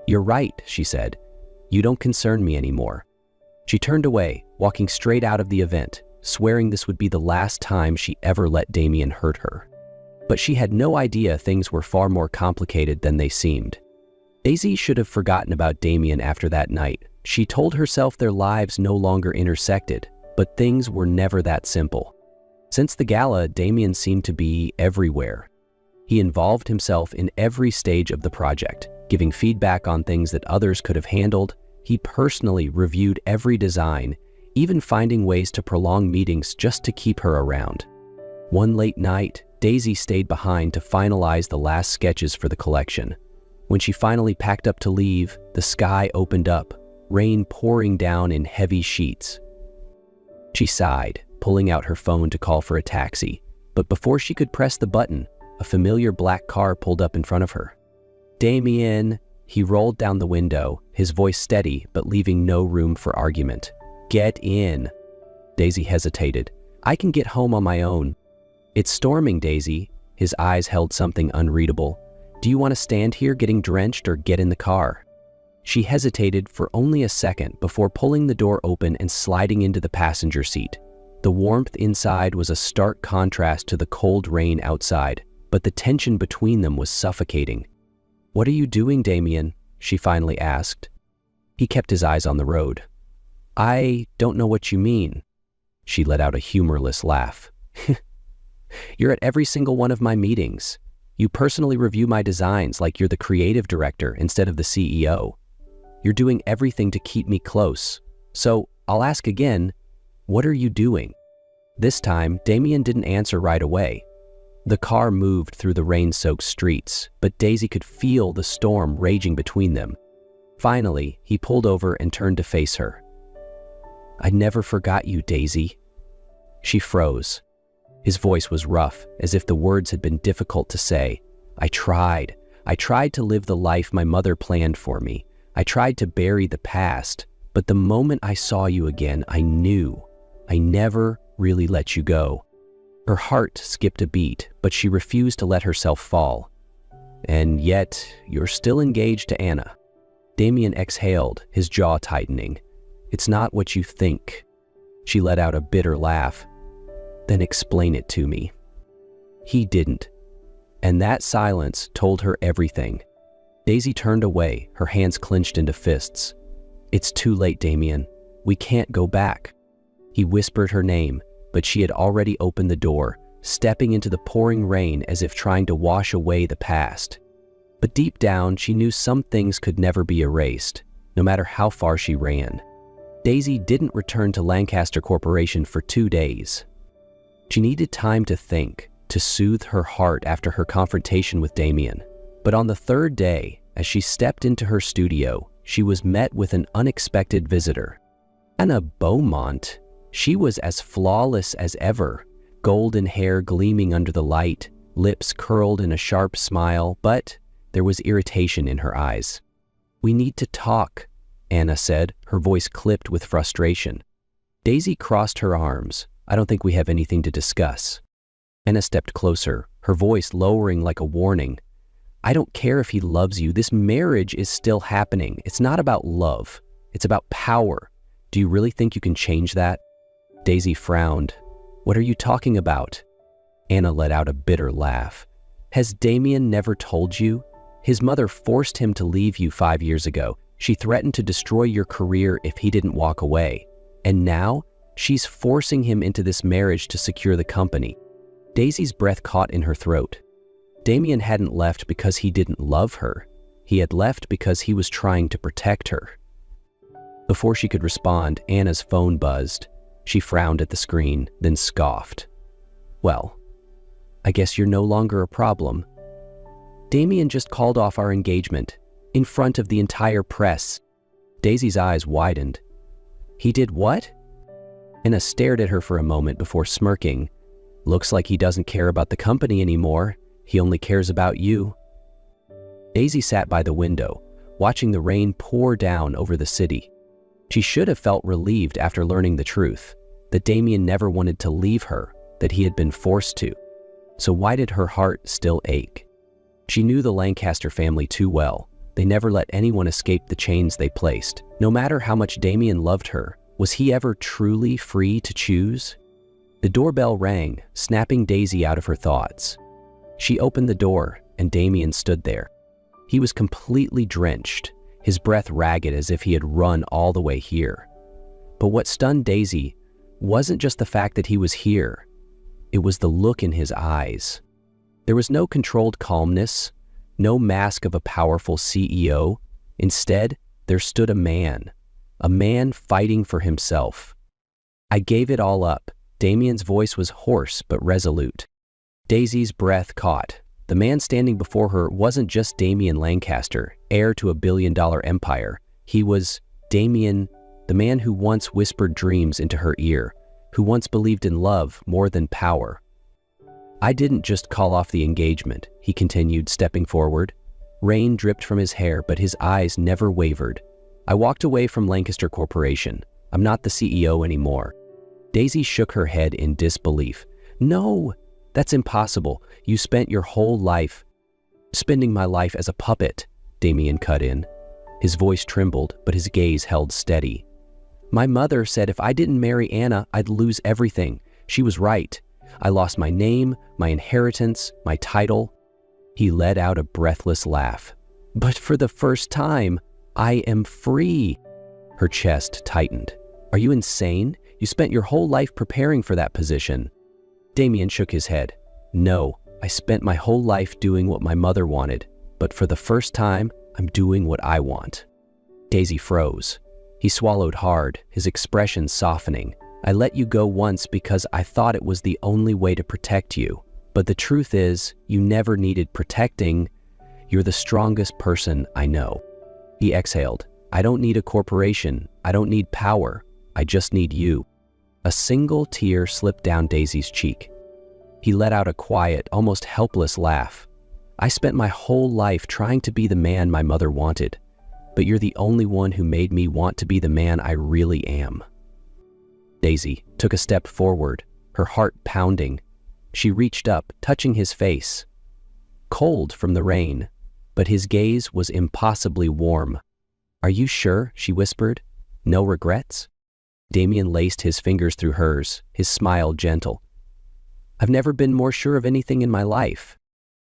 "You're right," she said. "You don't concern me anymore." She turned away, walking straight out of the event, swearing this would be the last time she ever let Damien hurt her. But she had no idea things were far more complicated than they seemed. Daisy should have forgotten about Damien after that night. She told herself their lives no longer intersected, but things were never that simple. Since the gala, Damien seemed to be everywhere. He involved himself in every stage of the project, giving feedback on things that others could have handled. He personally reviewed every design, even finding ways to prolong meetings just to keep her around. One late night, Daisy stayed behind to finalize the last sketches for the collection. When she finally packed up to leave, the sky opened up, rain pouring down in heavy sheets. She sighed, pulling out her phone to call for a taxi, but before she could press the button, a familiar black car pulled up in front of her. "Damien," he rolled down the window, his voice steady but leaving no room for argument. "Get in." Daisy hesitated. "I can get home on my own." "It's storming, Daisy." His eyes held something unreadable. "Do you want to stand here getting drenched or get in the car?" She hesitated for only a second before pulling the door open and sliding into the passenger seat. The warmth inside was a stark contrast to the cold rain outside, but the tension between them was suffocating. "What are you doing, Damien?" she finally asked. He kept his eyes on the road. "I don't know what you mean." She let out a humorless laugh. "You're at every single one of my meetings. You personally review my designs like you're the creative director instead of the CEO. You're doing everything to keep me close. So I'll ask again, what are you doing?" This time, Damien didn't answer right away. The car moved through the rain-soaked streets, but Daisy could feel the storm raging between them. Finally, he pulled over and turned to face her. I never forgot you, Daisy." She froze. His voice was rough, as if the words had been difficult to say. I tried to live the life my mother planned for me. I tried to bury the past, but the moment I saw you again, I knew I never really let you go." Her heart skipped a beat, but she refused to let herself fall. "And yet, you're still engaged to Anna." Damien exhaled, his jaw tightening. "It's not what you think." She let out a bitter laugh. "Then explain it to me." He didn't, and that silence told her everything. Daisy turned away, her hands clenched into fists. "It's too late, Damien. We can't go back." He whispered her name, but she had already opened the door, stepping into the pouring rain as if trying to wash away the past. But deep down, she knew some things could never be erased, no matter how far she ran. Daisy didn't return to Lancaster Corporation for 2 days. She needed time to think, to soothe her heart after her confrontation with Damien. But on the 3rd day, as she stepped into her studio, she was met with an unexpected visitor. Anna Beaumont. She was as flawless as ever, golden hair gleaming under the light, lips curled in a sharp smile, but there was irritation in her eyes. "We need to talk," Anna said, her voice clipped with frustration. Daisy crossed her arms. "I don't think we have anything to discuss." Anna stepped closer, her voice lowering like a warning. "I don't care if he loves you. This marriage is still happening. It's not about love. It's about power. Do you really think you can change that?" Daisy frowned. "What are you talking about?" Anna let out a bitter laugh. "Has Damien never told you? His mother forced him to leave you 5 years ago. She threatened to destroy your career if he didn't walk away. And now, she's forcing him into this marriage to secure the company." Daisy's breath caught in her throat. Damien hadn't left because he didn't love her. He had left because he was trying to protect her. Before she could respond, Anna's phone buzzed. She frowned at the screen, then scoffed. "Well, I guess you're no longer a problem. Damien just called off our engagement, in front of the entire press." Daisy's eyes widened. "He did what?" Anna stared at her for a moment before smirking. "Looks like he doesn't care about the company anymore. He only cares about you." Daisy sat by the window, watching the rain pour down over the city. She should have felt relieved after learning the truth, that Damien never wanted to leave her, that he had been forced to. So why did her heart still ache? She knew the Lancaster family too well. They never let anyone escape the chains they placed. No matter how much Damien loved her, was he ever truly free to choose? The doorbell rang, snapping Daisy out of her thoughts. She opened the door, and Damien stood there. He was completely drenched, his breath ragged as if he had run all the way here. But what stunned Daisy wasn't just the fact that he was here. It was the look in his eyes. There was no controlled calmness, no mask of a powerful CEO. Instead, there stood a man fighting for himself. "I gave it all up." Damien's voice was hoarse but resolute. Daisy's breath caught. The man standing before her wasn't just Damien Lancaster, heir to a billion-dollar empire. He was Damien, the man who once whispered dreams into her ear, who once believed in love more than power. "I didn't just call off the engagement," he continued, stepping forward. Rain dripped from his hair, but his eyes never wavered. "I walked away from Lancaster Corporation. I'm not the CEO anymore." Daisy shook her head in disbelief. "No, that's impossible. You spent your whole life..." "Spending my life as a puppet," Damien cut in. His voice trembled, but his gaze held steady. "My mother said if I didn't marry Anna, I'd lose everything. She was right. I lost my name, my inheritance, my title." He let out a breathless laugh. "But for the first time, I am free." Her chest tightened. "Are you insane? You spent your whole life preparing for that position." Damien shook his head. "No, I spent my whole life doing what my mother wanted, but for the first time, I'm doing what I want." Daisy froze. He swallowed hard, his expression softening. "I let you go once because I thought it was the only way to protect you. But the truth is, you never needed protecting. You're the strongest person I know." He exhaled. "I don't need a corporation. I don't need power. I just need you." A single tear slipped down Daisy's cheek. He let out a quiet, almost helpless laugh. "I spent my whole life trying to be the man my mother wanted, but you're the only one who made me want to be the man I really am." Daisy took a step forward, her heart pounding. She reached up, touching his face. Cold from the rain, but his gaze was impossibly warm. "Are you sure?" she whispered. "No regrets?" Damien laced his fingers through hers, his smile gentle. "I've never been more sure of anything in my life."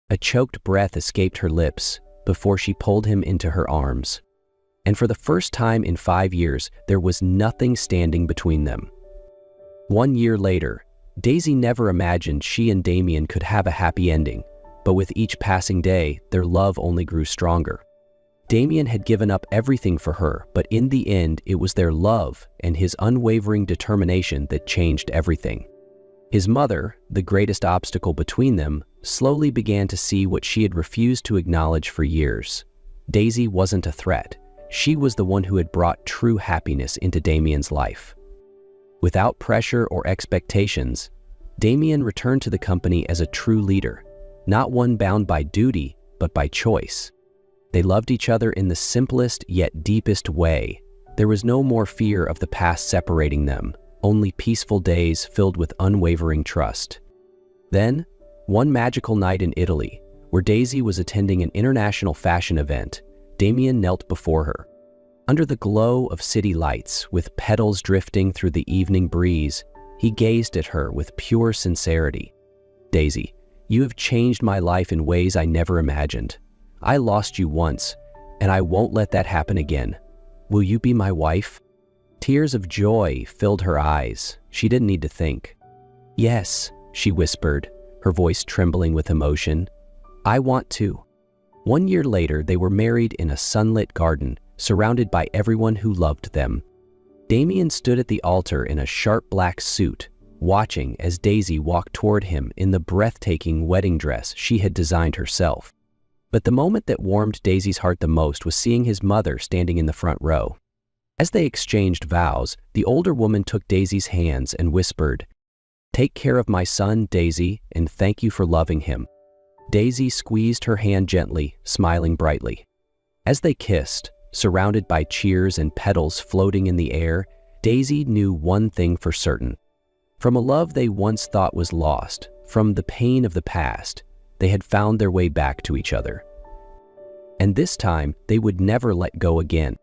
A choked breath escaped her lips before she pulled him into her arms. And for the first time in 5 years, there was nothing standing between them. 1 year later, Daisy never imagined she and Damien could have a happy ending, but with each passing day, their love only grew stronger. Damien had given up everything for her, but in the end, it was their love and his unwavering determination that changed everything. His mother, the greatest obstacle between them, slowly began to see what she had refused to acknowledge for years. Daisy wasn't a threat. She was the one who had brought true happiness into Damien's life. Without pressure or expectations, Damien returned to the company as a true leader, not one bound by duty, but by choice. They loved each other in the simplest yet deepest way. There was no more fear of the past separating them, only peaceful days filled with unwavering trust. Then, one magical night in Italy, where Daisy was attending an international fashion event, Damien knelt before her. Under the glow of city lights, with petals drifting through the evening breeze, he gazed at her with pure sincerity. "Daisy, you have changed my life in ways I never imagined. I lost you once, and I won't let that happen again. Will you be my wife?" Tears of joy filled her eyes. She didn't need to think. "Yes," she whispered, her voice trembling with emotion. "I want to." 1 year later, they were married in a sunlit garden, surrounded by everyone who loved them. Damien stood at the altar in a sharp black suit, watching as Daisy walked toward him in the breathtaking wedding dress she had designed herself. But the moment that warmed Daisy's heart the most was seeing his mother standing in the front row. As they exchanged vows, the older woman took Daisy's hands and whispered, "Take care of my son, Daisy, and thank you for loving him." Daisy squeezed her hand gently, smiling brightly. As they kissed, surrounded by cheers and petals floating in the air, Daisy knew one thing for certain. From a love they once thought was lost, from the pain of the past, they had found their way back to each other. And this time, they would never let go again.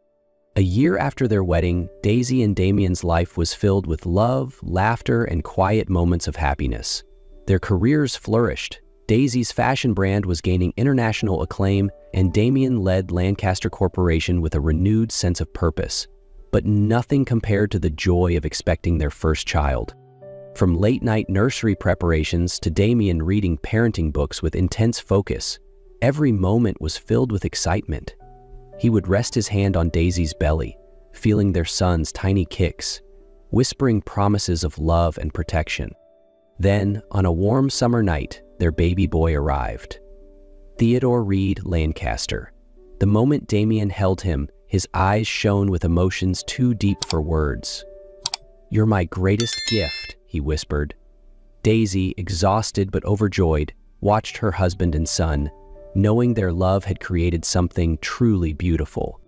A year after their wedding, Daisy and Damien's life was filled with love, laughter, and quiet moments of happiness. Their careers flourished. Daisy's fashion brand was gaining international acclaim, and Damien led Lancaster Corporation with a renewed sense of purpose. But nothing compared to the joy of expecting their first child. From late-night nursery preparations to Damien reading parenting books with intense focus, every moment was filled with excitement. He would rest his hand on Daisy's belly, feeling their son's tiny kicks, whispering promises of love and protection. Then, on a warm summer night, their baby boy arrived. Theodore Reed Lancaster. The moment Damien held him, his eyes shone with emotions too deep for words. "You're my greatest gift," he whispered. Daisy, exhausted but overjoyed, watched her husband and son, knowing their love had created something truly beautiful.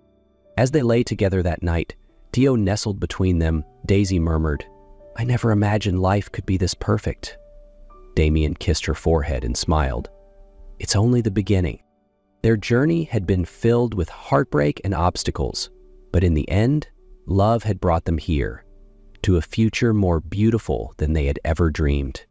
As they lay together that night, Theo nestled between them. Daisy murmured, "I never imagined life could be this perfect." Damien kissed her forehead and smiled. "It's only the beginning." Their journey had been filled with heartbreak and obstacles, but in the end, love had brought them here, to a future more beautiful than they had ever dreamed.